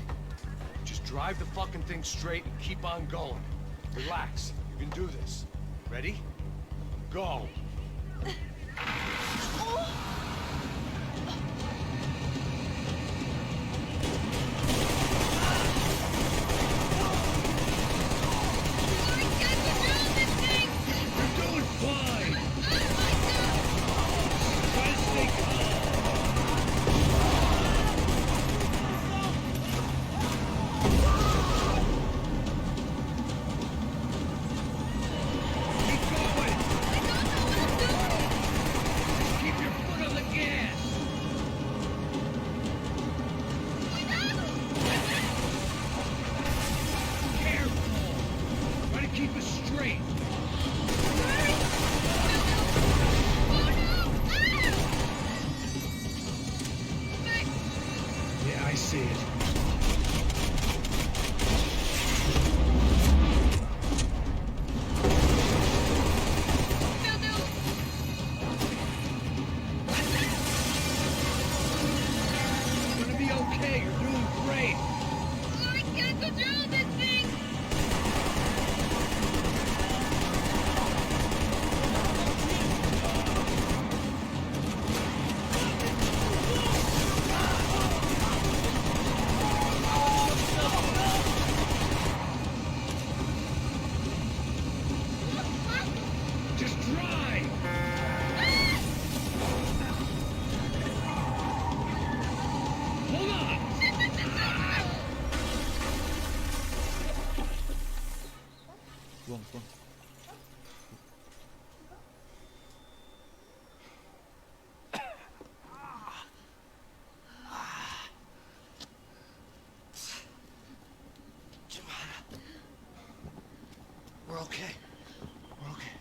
Speaker 4: Just drive the fucking thing straight and keep on going. Relax. You can do this. Ready? Go. We're okay.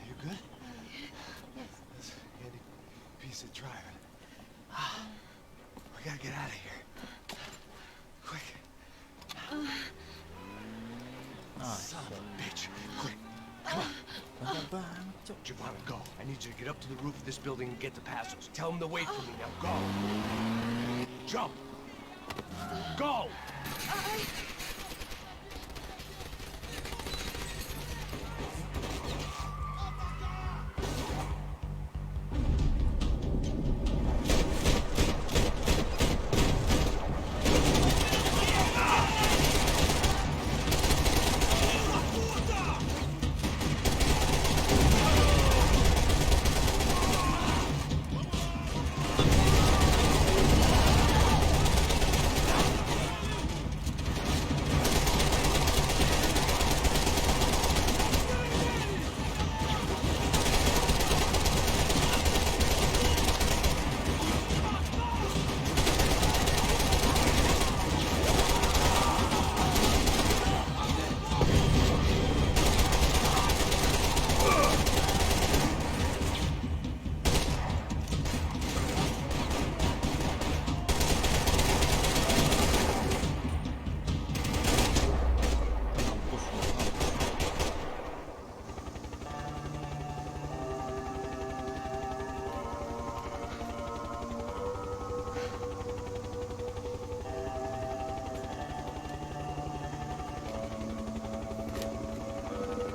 Speaker 4: You good?
Speaker 11: Yes.
Speaker 4: That's a handy piece of driving. We gotta get out of here. Quick. Son of a bitch. Quick. Come on. Giovanna, go. I need you to get up to the roof of this building and get to Passos. Tell them to wait for me. Now go. Jump. Go.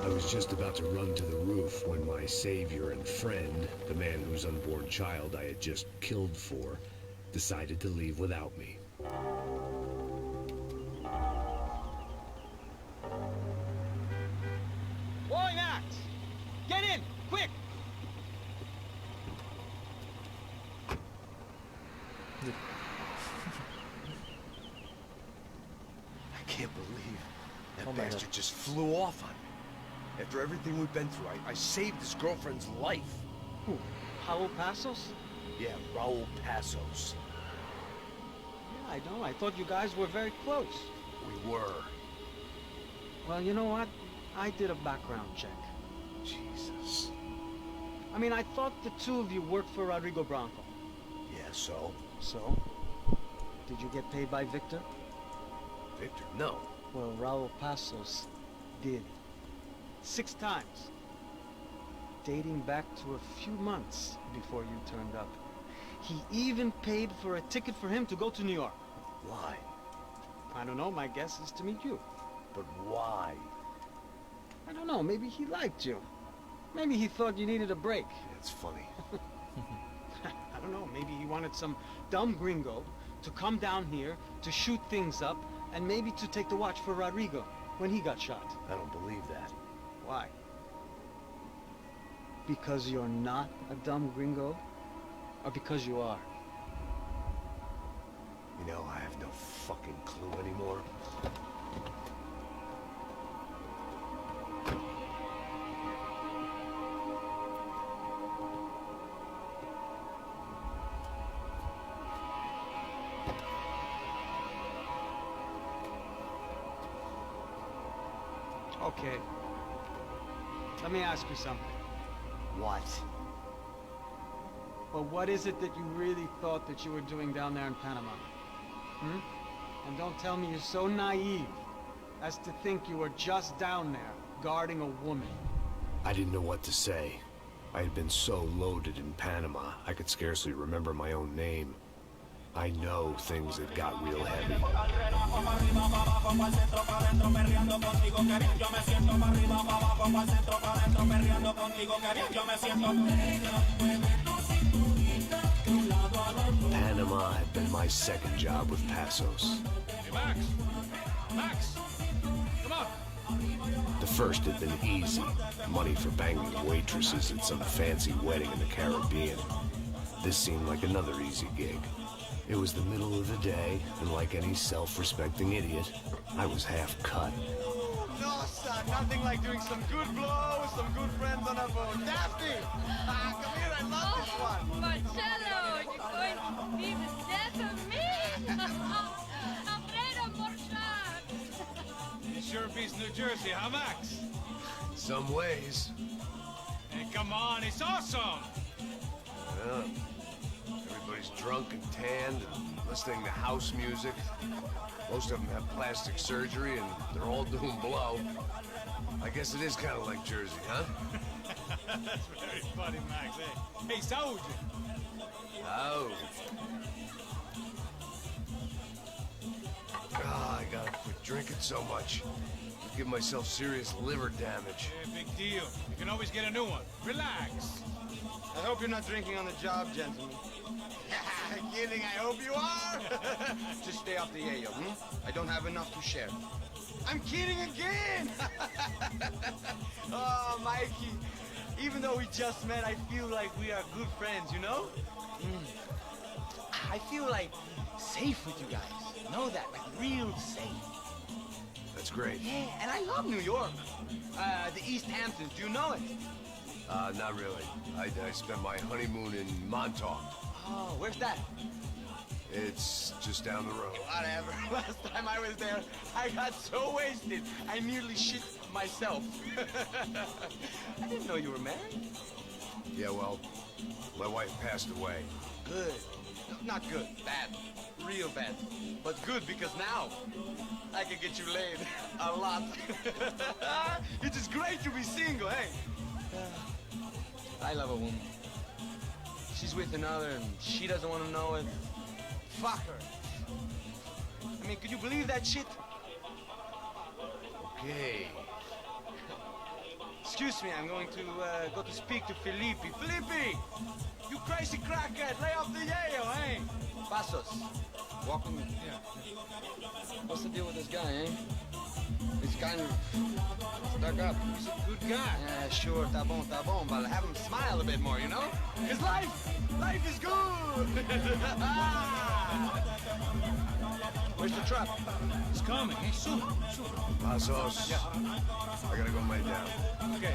Speaker 4: I was just about to run to the roof when my savior and friend, the man whose unborn child I had just killed for, decided to leave without me.
Speaker 6: Warring axe! Get in! Quick!
Speaker 4: flew off on me. After everything we've been through, I saved his girlfriend's life.
Speaker 14: Who? Raul Passos?
Speaker 4: Yeah, Raul Passos.
Speaker 14: Yeah, I know. I thought you guys were very close.
Speaker 4: We were.
Speaker 14: Well, you know what? I did a background check.
Speaker 4: Jesus.
Speaker 14: I mean, I thought the two of you worked for Rodrigo Branco.
Speaker 4: Yeah, so?
Speaker 14: So? Did you get paid by Victor?
Speaker 4: Victor? No.
Speaker 14: Well, Raul Passos did. 6 times. Dating back to a few months before you turned up. He even paid for a ticket for him to go to New York.
Speaker 4: Why?
Speaker 14: I don't know. My guess is to meet you.
Speaker 4: But why?
Speaker 14: I don't know. Maybe he liked you. Maybe he thought you needed a break.
Speaker 4: That's funny.
Speaker 14: I don't know. Maybe he wanted some dumb gringo to come down here to shoot things up and maybe to take the watch for Rodrigo when he got shot.
Speaker 4: I don't believe that.
Speaker 14: Why? Because you're not a dumb gringo? Or because you are?
Speaker 4: You know, I have no fucking clue anymore.
Speaker 14: Okay. Let me ask you something.
Speaker 4: What?
Speaker 14: Well, what is it that you really thought that you were doing down there in Panama? Hmm? And don't tell me you're so naive as to think you were just down there guarding a woman.
Speaker 4: I didn't know what to say. I had been so loaded in Panama, I could scarcely remember my own name. I know things had got real heavy. Panama had been my second job with Passos.
Speaker 3: Hey, Max! Max! Come on!
Speaker 4: The first had been easy. Money for banging waitresses at some fancy wedding in the Caribbean. This seemed like another easy gig. It was the middle of the day, and like any self-respecting idiot, I was half cut.
Speaker 6: No, son, nothing like doing some good blow with some good friends on a boat. Daphne! Come here, I love this one.
Speaker 12: Marcello, you're going to be the death of me? Alfredo Morchat!
Speaker 3: It sure beats New Jersey, huh, Max?
Speaker 4: Some ways.
Speaker 3: Hey, come on, it's awesome!
Speaker 4: Yeah. Everybody's drunk and tanned and listening to house music. Most of them have plastic surgery and they're all doing blow. I guess it is kind of like Jersey, huh?
Speaker 3: That's very funny, Max. Hey, saúde!
Speaker 4: Oh. God, I gotta quit drinking so much. I give myself serious liver damage.
Speaker 3: Yeah, big deal. You can always get a new one. Relax.
Speaker 6: I hope you're not drinking on the job, gentlemen. Kidding, I hope you are. Just stay off the yayo, I don't have enough to share. I'm kidding again! Oh, Mikey, even though we just met, I feel like we are good friends, you know? I feel like safe with you guys. Know that, like real safe.
Speaker 4: That's great.
Speaker 6: Yeah, and I love New York. The East Hamptons, do you know it?
Speaker 4: Not really. I spent my honeymoon in Montauk.
Speaker 6: Oh, where's that?
Speaker 4: It's just down the road.
Speaker 6: Whatever. Last time I was there, I got so wasted, I nearly shit myself. I didn't know you were married.
Speaker 4: Yeah, well, my wife passed away.
Speaker 6: Good. Not good. Bad. Real bad. But good because now I can get you laid a lot. It is great to be single, hey? I love a woman. She's with another and she doesn't want to know it. Fuck her. I mean, could you believe that shit?
Speaker 4: Okay.
Speaker 6: Excuse me, I'm going to go to speak to Felipe. Felipe! You crazy crackhead, lay off the yayo, hey? Passos, walk with me.
Speaker 3: Yeah.
Speaker 6: What's the deal with this guy, eh? He's kind of stuck up.
Speaker 3: He's a good guy.
Speaker 6: Yeah, sure, tá bom, but have him smile a bit more, you know? Cause life is good! Where's the truck?
Speaker 8: It's coming. Hey, soon.
Speaker 4: Passos.
Speaker 6: Yeah.
Speaker 4: I gotta go lay down.
Speaker 6: Okay.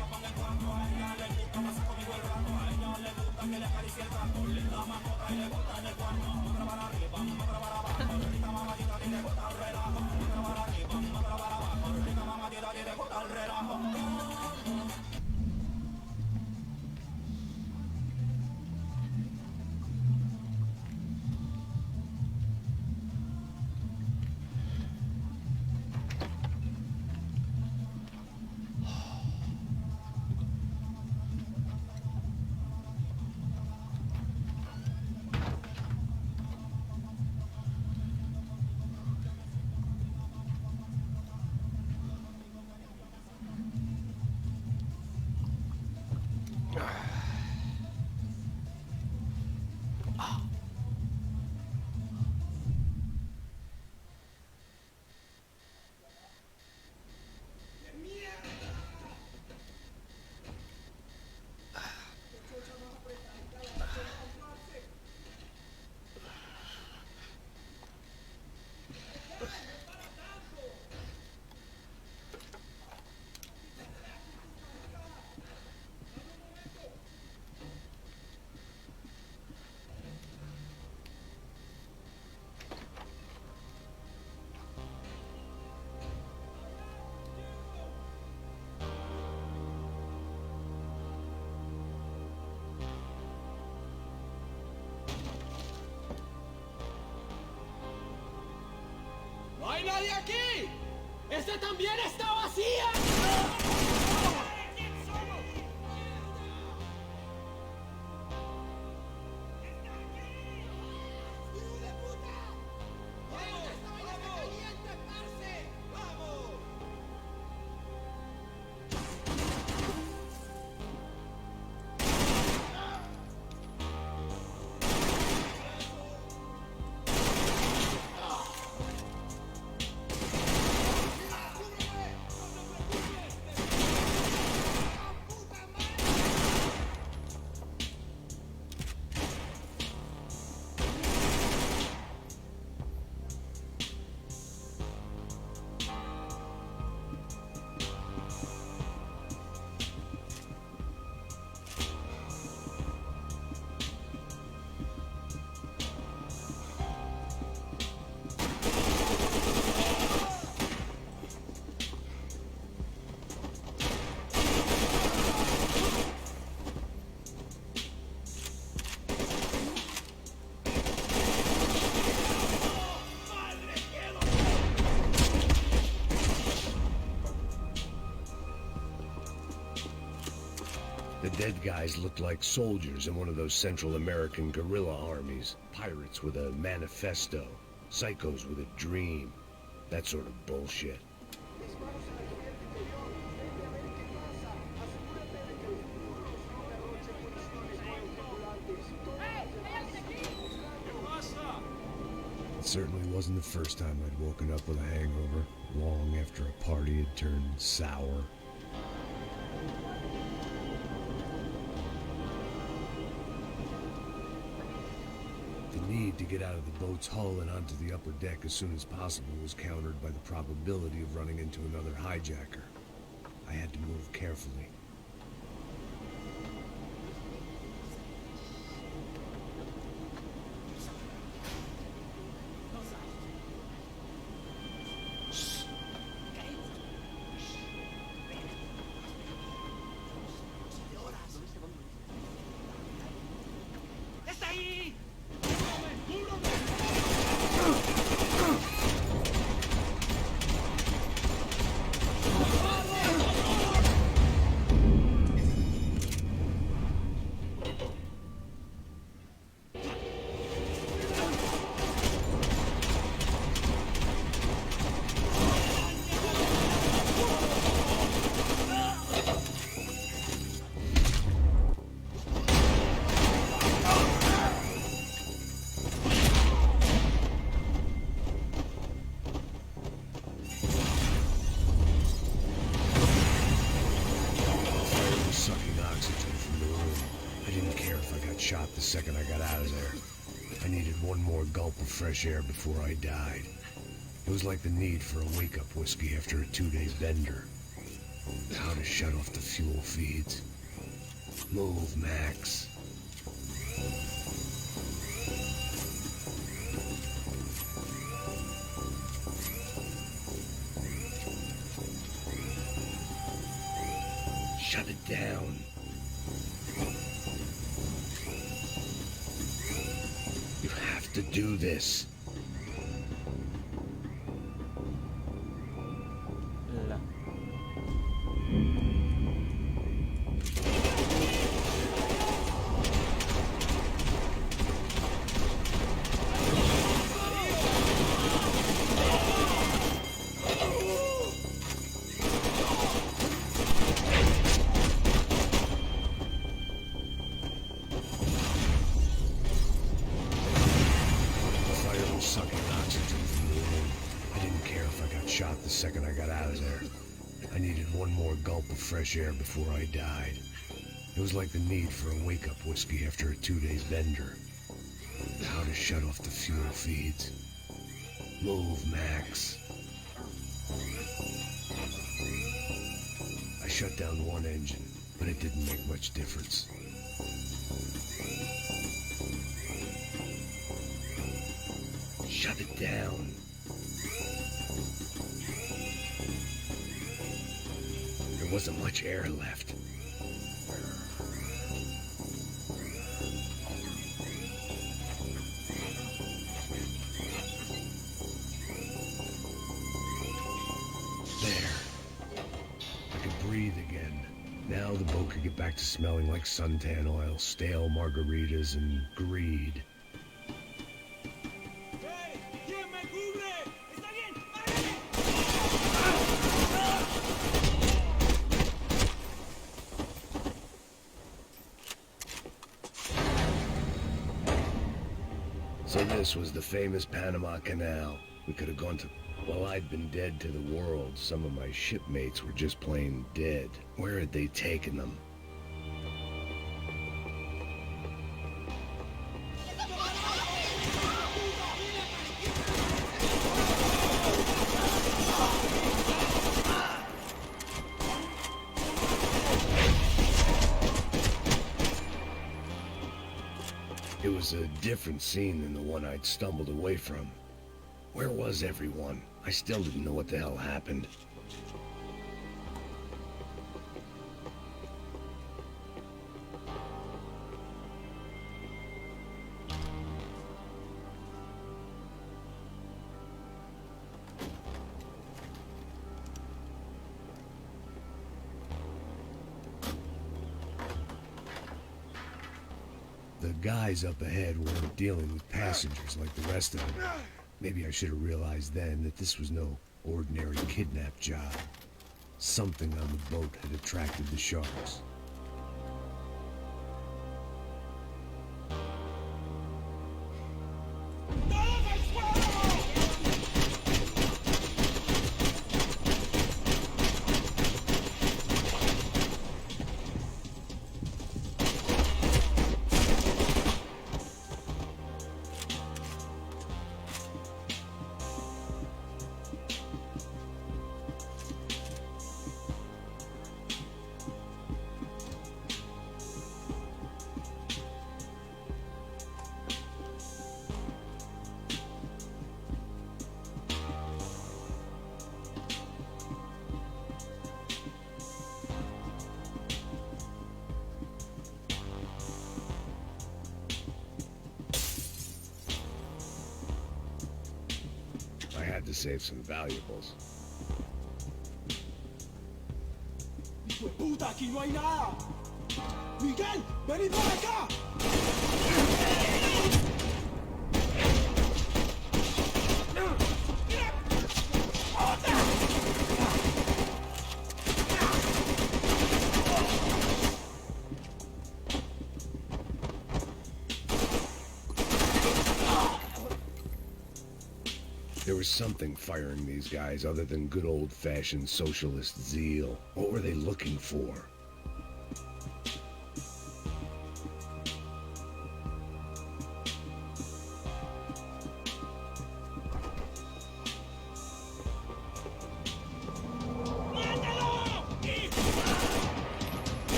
Speaker 10: ¡No hay nadie aquí! ¡Este también está vacía!
Speaker 2: The dead guys looked like soldiers in one of those Central American guerrilla armies. Pirates with a manifesto. Psychos with a dream. That sort of bullshit. It certainly wasn't the first time I'd woken up with a hangover, long after a party had turned sour. The need to get out of the boat's hull and onto the upper deck as soon as possible was countered by the probability of running into another hijacker. I had to move carefully. Shot the second I got out of there. I needed one more gulp of fresh air before I died. It was like the need for a wake-up whiskey after a 2-day bender. How to shut off the fuel feeds. Move, Max. Shut it down. You have to do this.
Speaker 5: Lah.
Speaker 2: Fire was sucking oxygen from the room. I didn't care if I got shot the second I got out of there. I needed one more gulp of fresh air before I died. It was like the need for a wake-up whiskey after a 2-day bender. How to shut off the fuel feeds. Move, Max. I shut down one engine, but it didn't make much difference. Shut it down. There wasn't much air left. There. I could breathe again. Now the boat could get back to smelling like suntan oil, stale margaritas, and greed. So this was the famous Panama Canal. We could have gone to... Well, I'd been dead to the world. Some of my shipmates were just plain dead. Where had they taken them? It was a different scene than the one I'd stumbled away from. Where was everyone? I still didn't know what the hell happened. The guys up ahead weren't dealing with passengers like the rest of them. Maybe I should have realized then that this was no ordinary kidnap job. Something on the boat had attracted the sharks. I had to save some valuables.
Speaker 10: ¡Hijo de puta! ¡Aquí no hay nada! ¡Miguel! ¡Vení para acá!
Speaker 2: There was something firing these guys other than good old-fashioned socialist zeal. What were they looking for?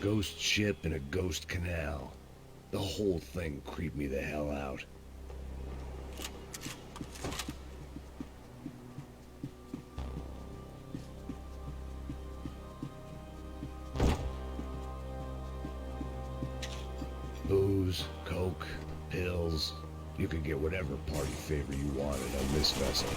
Speaker 2: ghost ship in a ghost canal. The whole thing creeped me the hell out. Booze, coke, pills. You could get whatever party favor you wanted on this vessel.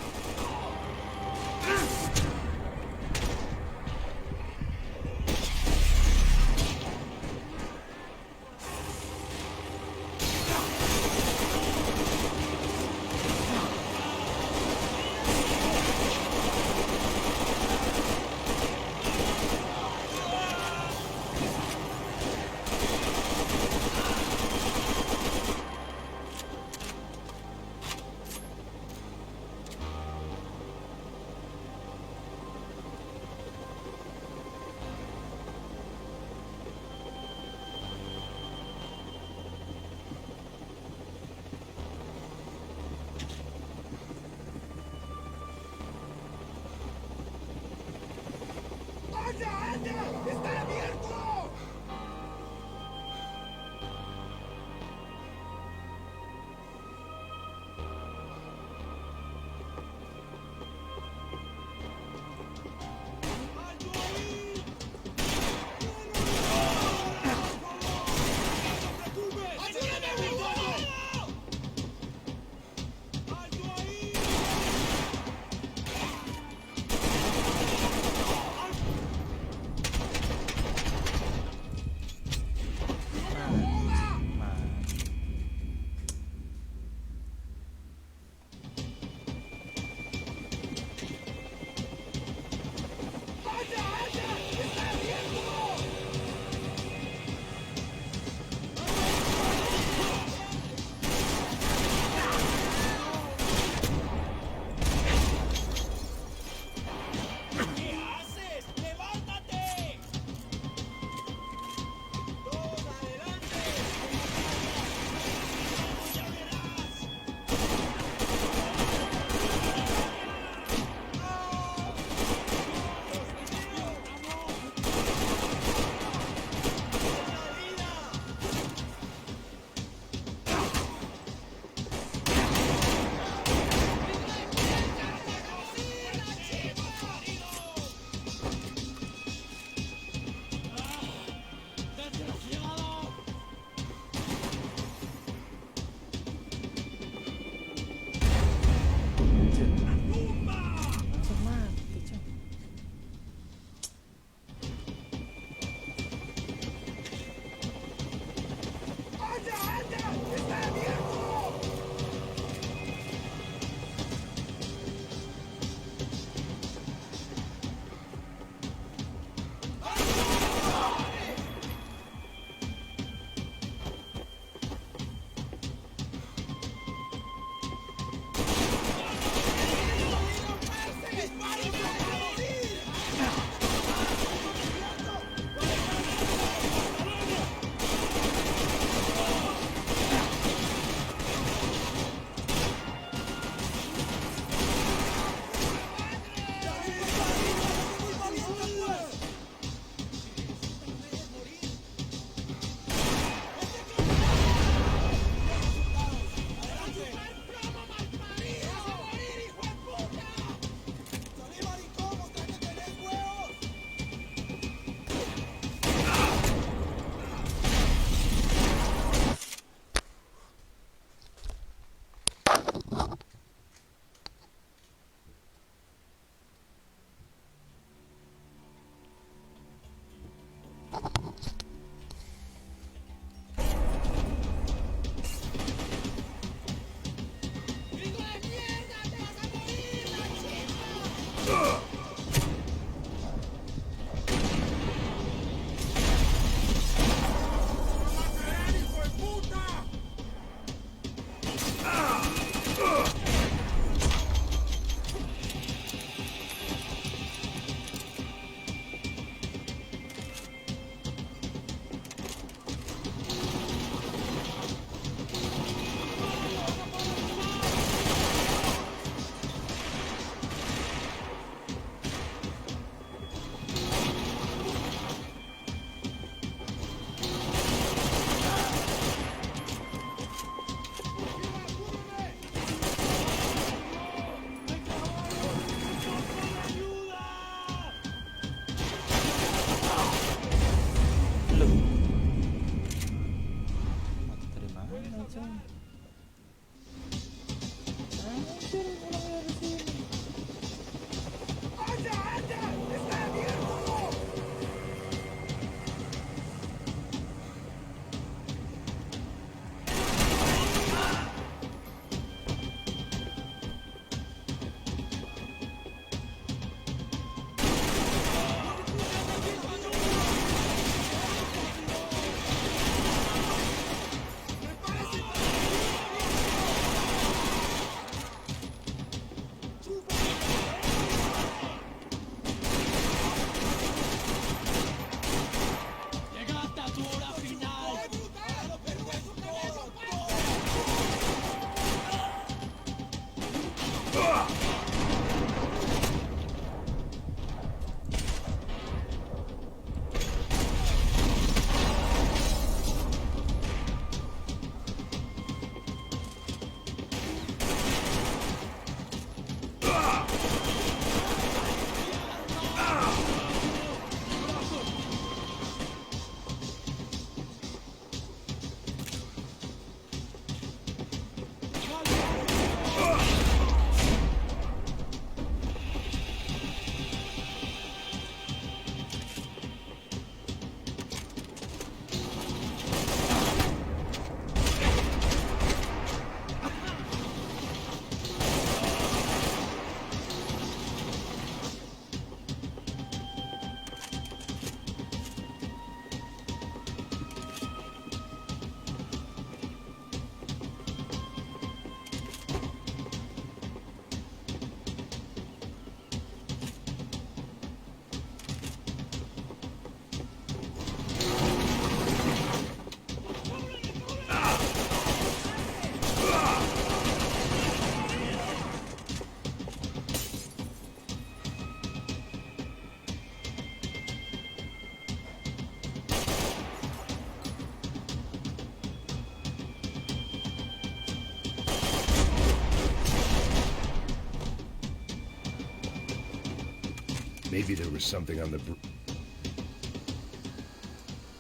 Speaker 2: Maybe there was something on the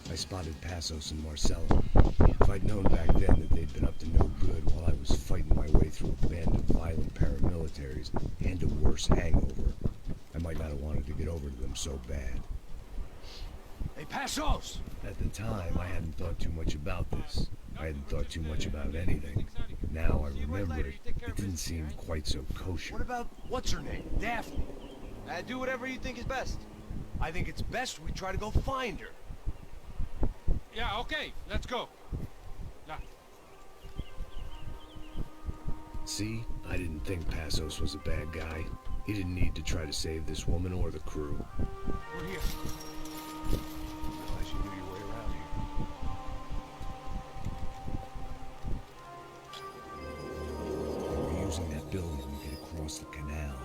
Speaker 2: I spotted Passos and Marcelo. If I'd known back then that they'd been up to no good while I was fighting my way through a band of violent paramilitaries and a worse hangover, I might not have wanted to get over to them so bad.
Speaker 13: Hey, Passos!
Speaker 2: At the time, I hadn't thought too much about this. I hadn't thought too much about anything. Now I remember it didn't seem quite so kosher.
Speaker 4: What about what's-her-name, Daphne?
Speaker 6: Do whatever you think is best.
Speaker 4: I think it's best we try to go find her.
Speaker 3: Yeah, okay, let's go. Yeah.
Speaker 2: See, I didn't think Passos was a bad guy. He didn't need to try to save this woman or the crew.
Speaker 3: We're here.
Speaker 4: Realize you knew your way around here.
Speaker 2: They were using that building to get across the canal.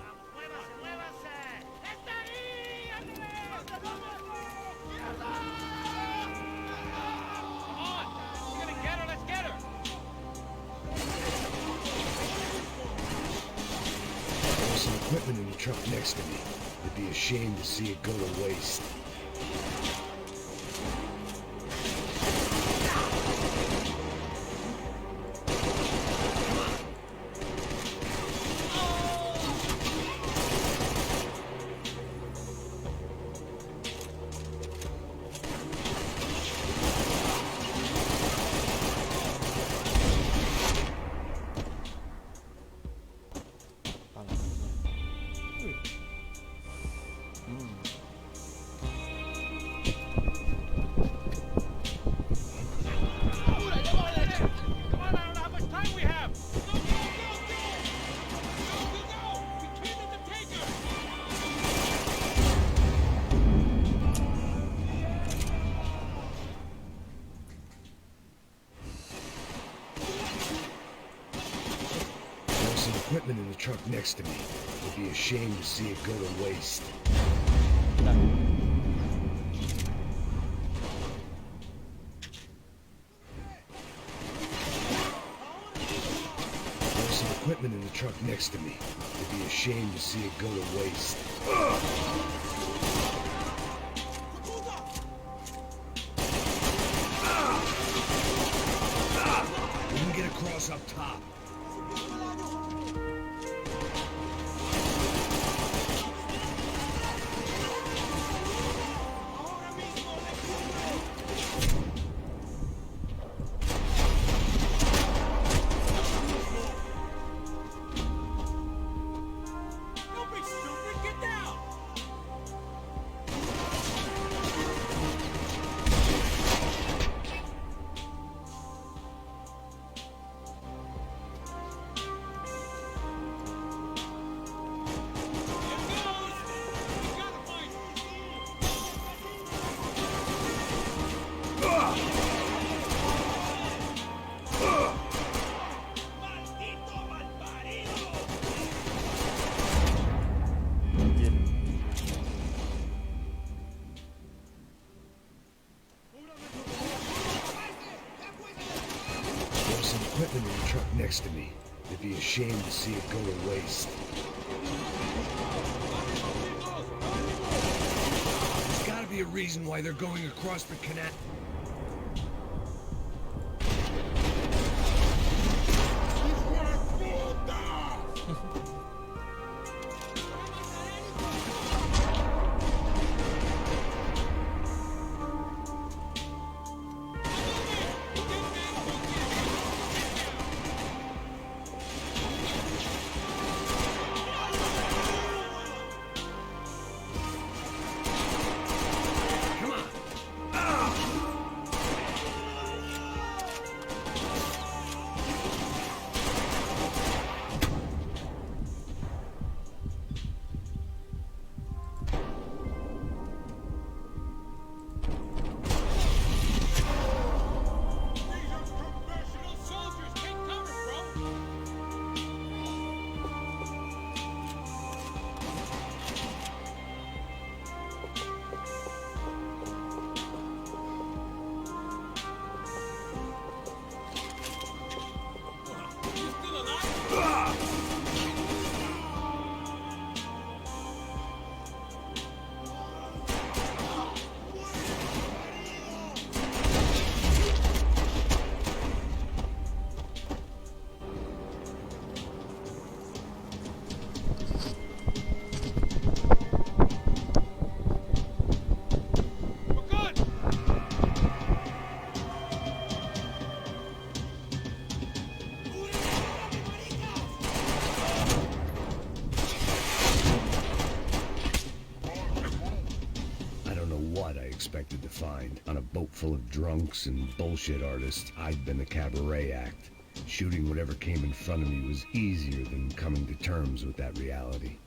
Speaker 2: Some equipment in the truck next to me. It'd be a shame to see it go to waste. Equipment in the truck next to me. It'd be a shame to see it go to waste. There's some equipment in the truck next to me. It'd be a shame to see it go to waste. We can get across up top. Equipment in the truck next to me. It'd be a shame to see it go to waste. There's gotta be a reason why they're going across the canal. expected to find. On a boat full of drunks and bullshit artists, I'd been the cabaret act. Shooting whatever came in front of me was easier than coming to terms with that reality.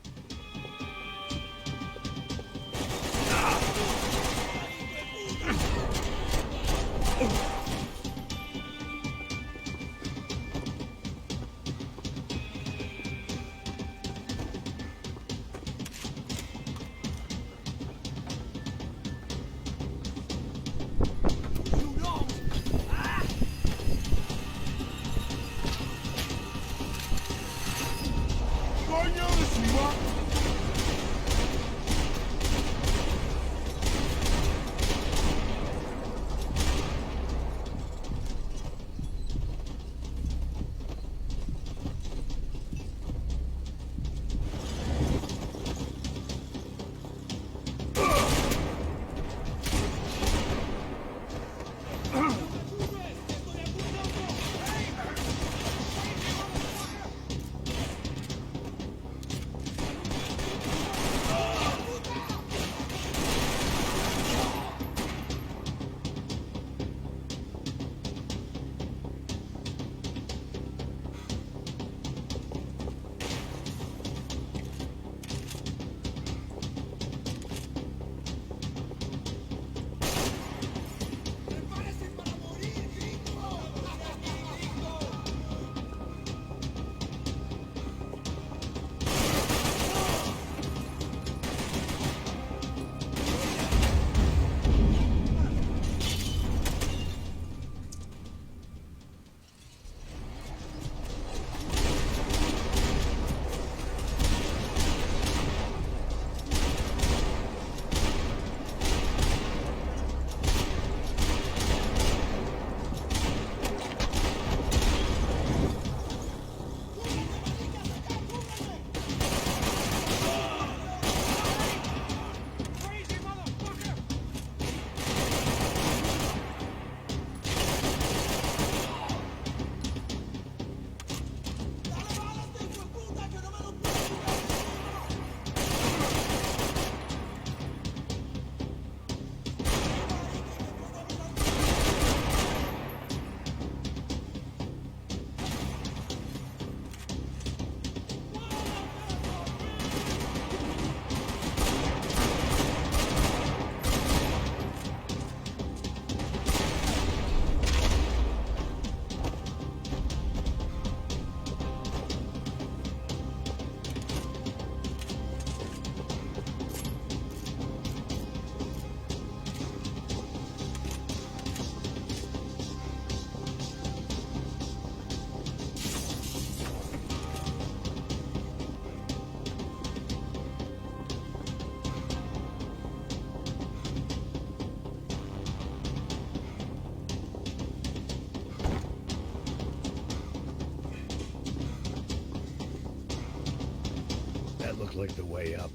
Speaker 2: Looked like the way up,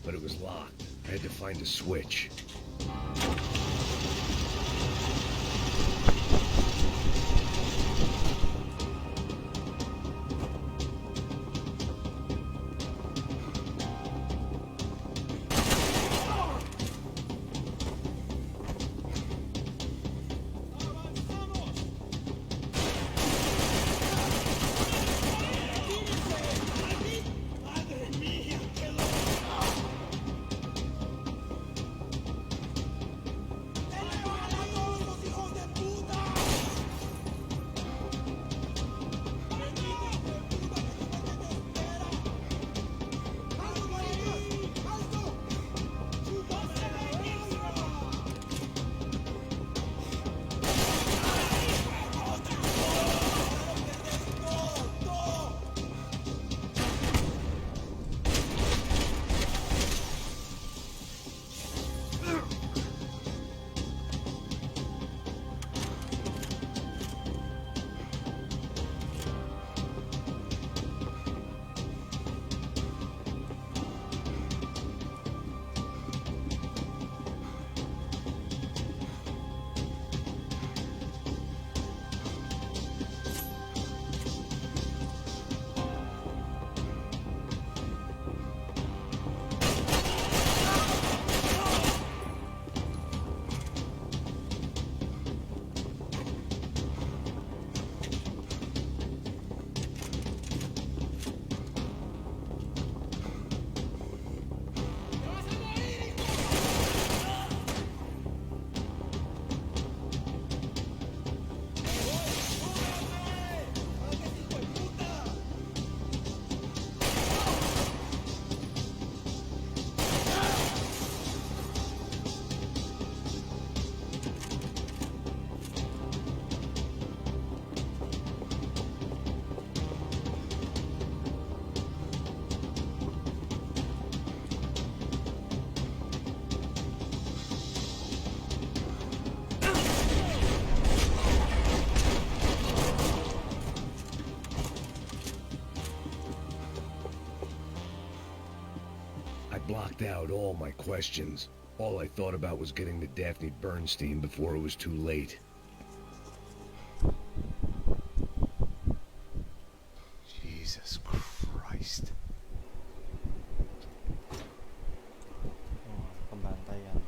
Speaker 2: but it was locked. I had to find a switch. blocked out all my questions. All I thought about was getting to Daphne Bernstein before it was too late.
Speaker 4: Jesus Christ.
Speaker 5: Oh, pembantaian.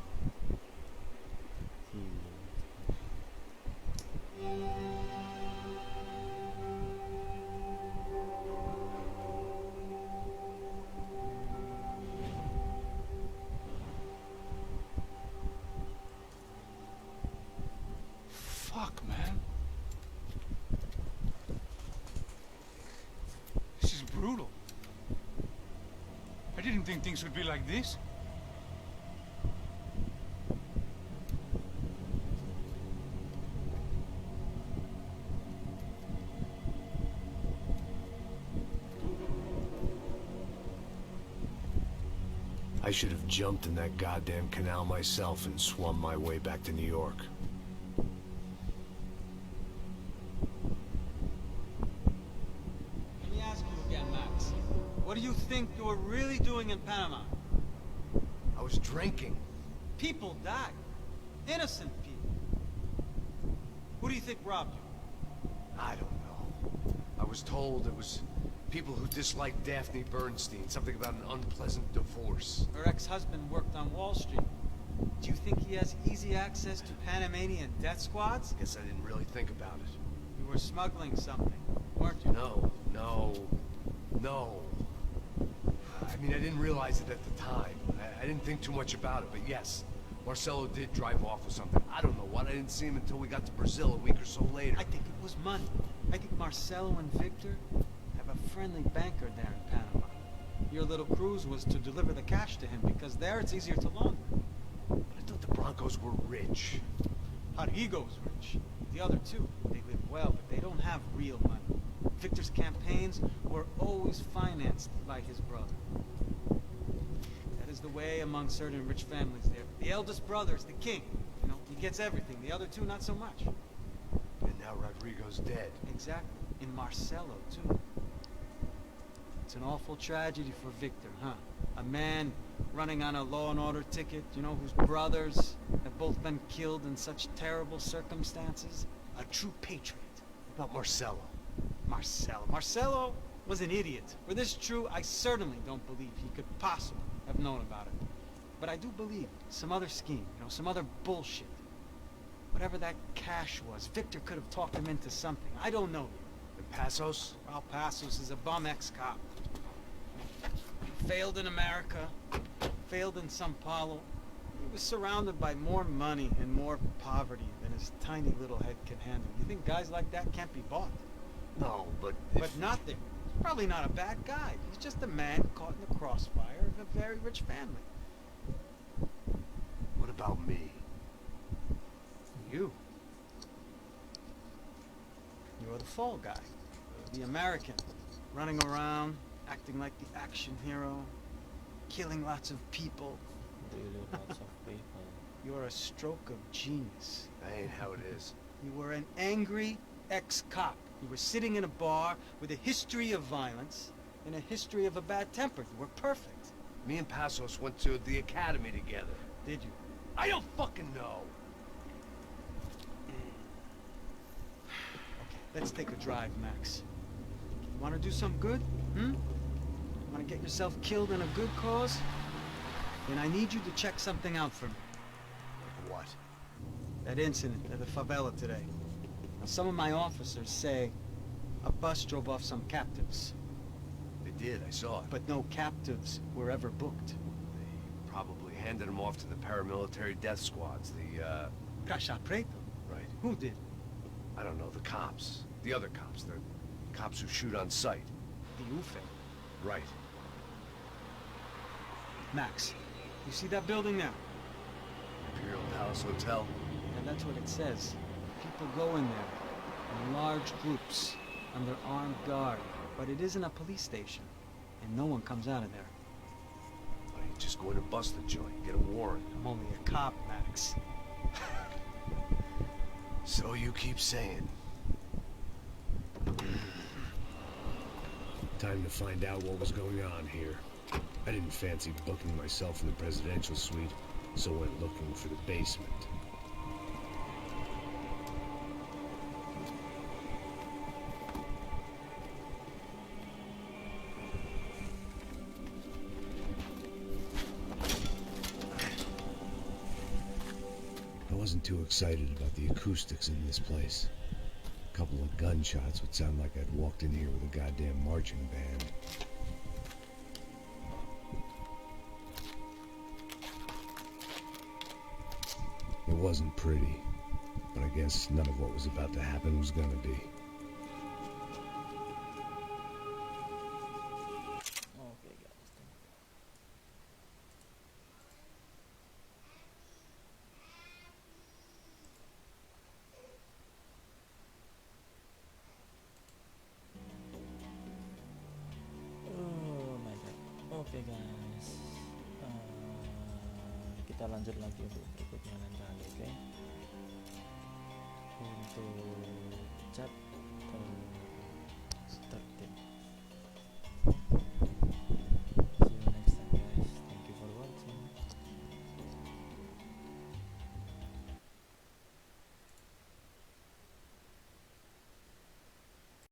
Speaker 8: Fuck, man. This is brutal. I didn't think things would be like this.
Speaker 4: I should have jumped in that goddamn canal myself and swum my way back to New York.
Speaker 14: Let me ask you again, Max. What do you think you were really doing in Panama?
Speaker 4: I was drinking.
Speaker 14: People died. Innocent people. Who do you think robbed you?
Speaker 4: I don't know. I was told it was people who disliked Daphne Bernstein, something about an unpleasant divorce.
Speaker 14: Her ex-husband worked on Wall Street. Do you think he has easy access to Panamanian death squads?
Speaker 4: Guess I didn't really think about it.
Speaker 14: You were smuggling something, weren't you?
Speaker 4: No. I mean, I didn't realize it at the time. I didn't think too much about it, but yes, Marcelo did drive off with something. I don't know what. I didn't see him until we got to Brazil a week or so later.
Speaker 14: I think it was money. I think Marcelo and Victor have a friendly banker there in Panama. Your little cruise was to deliver the cash to him because there it's easier to launder.
Speaker 4: But I thought the Brancos were rich.
Speaker 14: Rodrigo's rich. The other two, they live well, but they don't have real money. Victor's campaigns were always financed by his brother. That is the way among certain rich families there. The eldest brother is the king. You know, he gets everything. The other two, not so much.
Speaker 4: And now Rodrigo's dead.
Speaker 14: Exactly. In Marcelo, too. It's an awful tragedy for Victor, huh? A man running on a law and order ticket, you know, whose brothers have both been killed in such terrible circumstances. A true patriot.
Speaker 4: What about Marcelo?
Speaker 14: Marcelo was an idiot. Were this true, I certainly don't believe he could possibly have known about it. But I do believe some other scheme, you know, some other bullshit. Whatever that cash was, Victor could have talked him into something. I don't know.
Speaker 4: And Passos?
Speaker 14: Well, Passos is a bum ex-cop. Failed in America, failed in Sao Paulo. He was surrounded by more money and more poverty than his tiny little head can handle. You think guys like that can't be bought?
Speaker 4: No, but
Speaker 14: But nothing. He's probably not a bad guy. He's just a man caught in the crossfire of a very rich family.
Speaker 4: What about me?
Speaker 14: You. You're the fall guy. The American. Running around, acting like the action hero. Killing lots of people.
Speaker 5: Really lots of people.
Speaker 14: You're a stroke of genius.
Speaker 4: That ain't how it is.
Speaker 14: You were an angry ex-cop. You were sitting in a bar with a history of violence and a history of a bad temper. You were perfect.
Speaker 4: Me and Passos went to the academy together.
Speaker 14: Did you?
Speaker 4: I don't fucking know.
Speaker 14: Okay, let's take a drive, Max. You want to do some good? Want to get yourself killed in a good cause? Then I need you to check something out for me.
Speaker 4: Like what?
Speaker 14: That incident at the favela today. Now, some of my officers say a bus drove off some captives.
Speaker 4: They did, I saw it.
Speaker 14: But no captives were ever booked.
Speaker 4: They probably handed them off to the paramilitary death squads, the,
Speaker 14: Caixa Preto?
Speaker 4: Right.
Speaker 14: Who did?
Speaker 4: I don't know, the cops. The other cops, the cops who shoot on sight.
Speaker 14: The UFE.
Speaker 4: Right.
Speaker 14: Max, you see that building now?
Speaker 4: Imperial Palace Hotel?
Speaker 14: And that's what it says. People go in there in large groups under armed guard. But it isn't a police station, and no one comes out of there.
Speaker 4: Why don't you just go in and bust the joint, get a warrant?
Speaker 14: I'm only a cop, Max.
Speaker 4: So you keep saying.
Speaker 2: Time to find out what was going on here.
Speaker 4: I didn't fancy booking myself in the presidential suite, so went looking for the basement.
Speaker 2: I wasn't too excited about the acoustics in this place. A couple of gunshots would sound like I'd walked in here with a goddamn marching band. It wasn't pretty, but I guess none of what was about to happen was gonna be.
Speaker 5: Oke guys. Oh my god. Oke guys. Kita lanjut lagi untuk berikutnya lain kali, oke? Untuk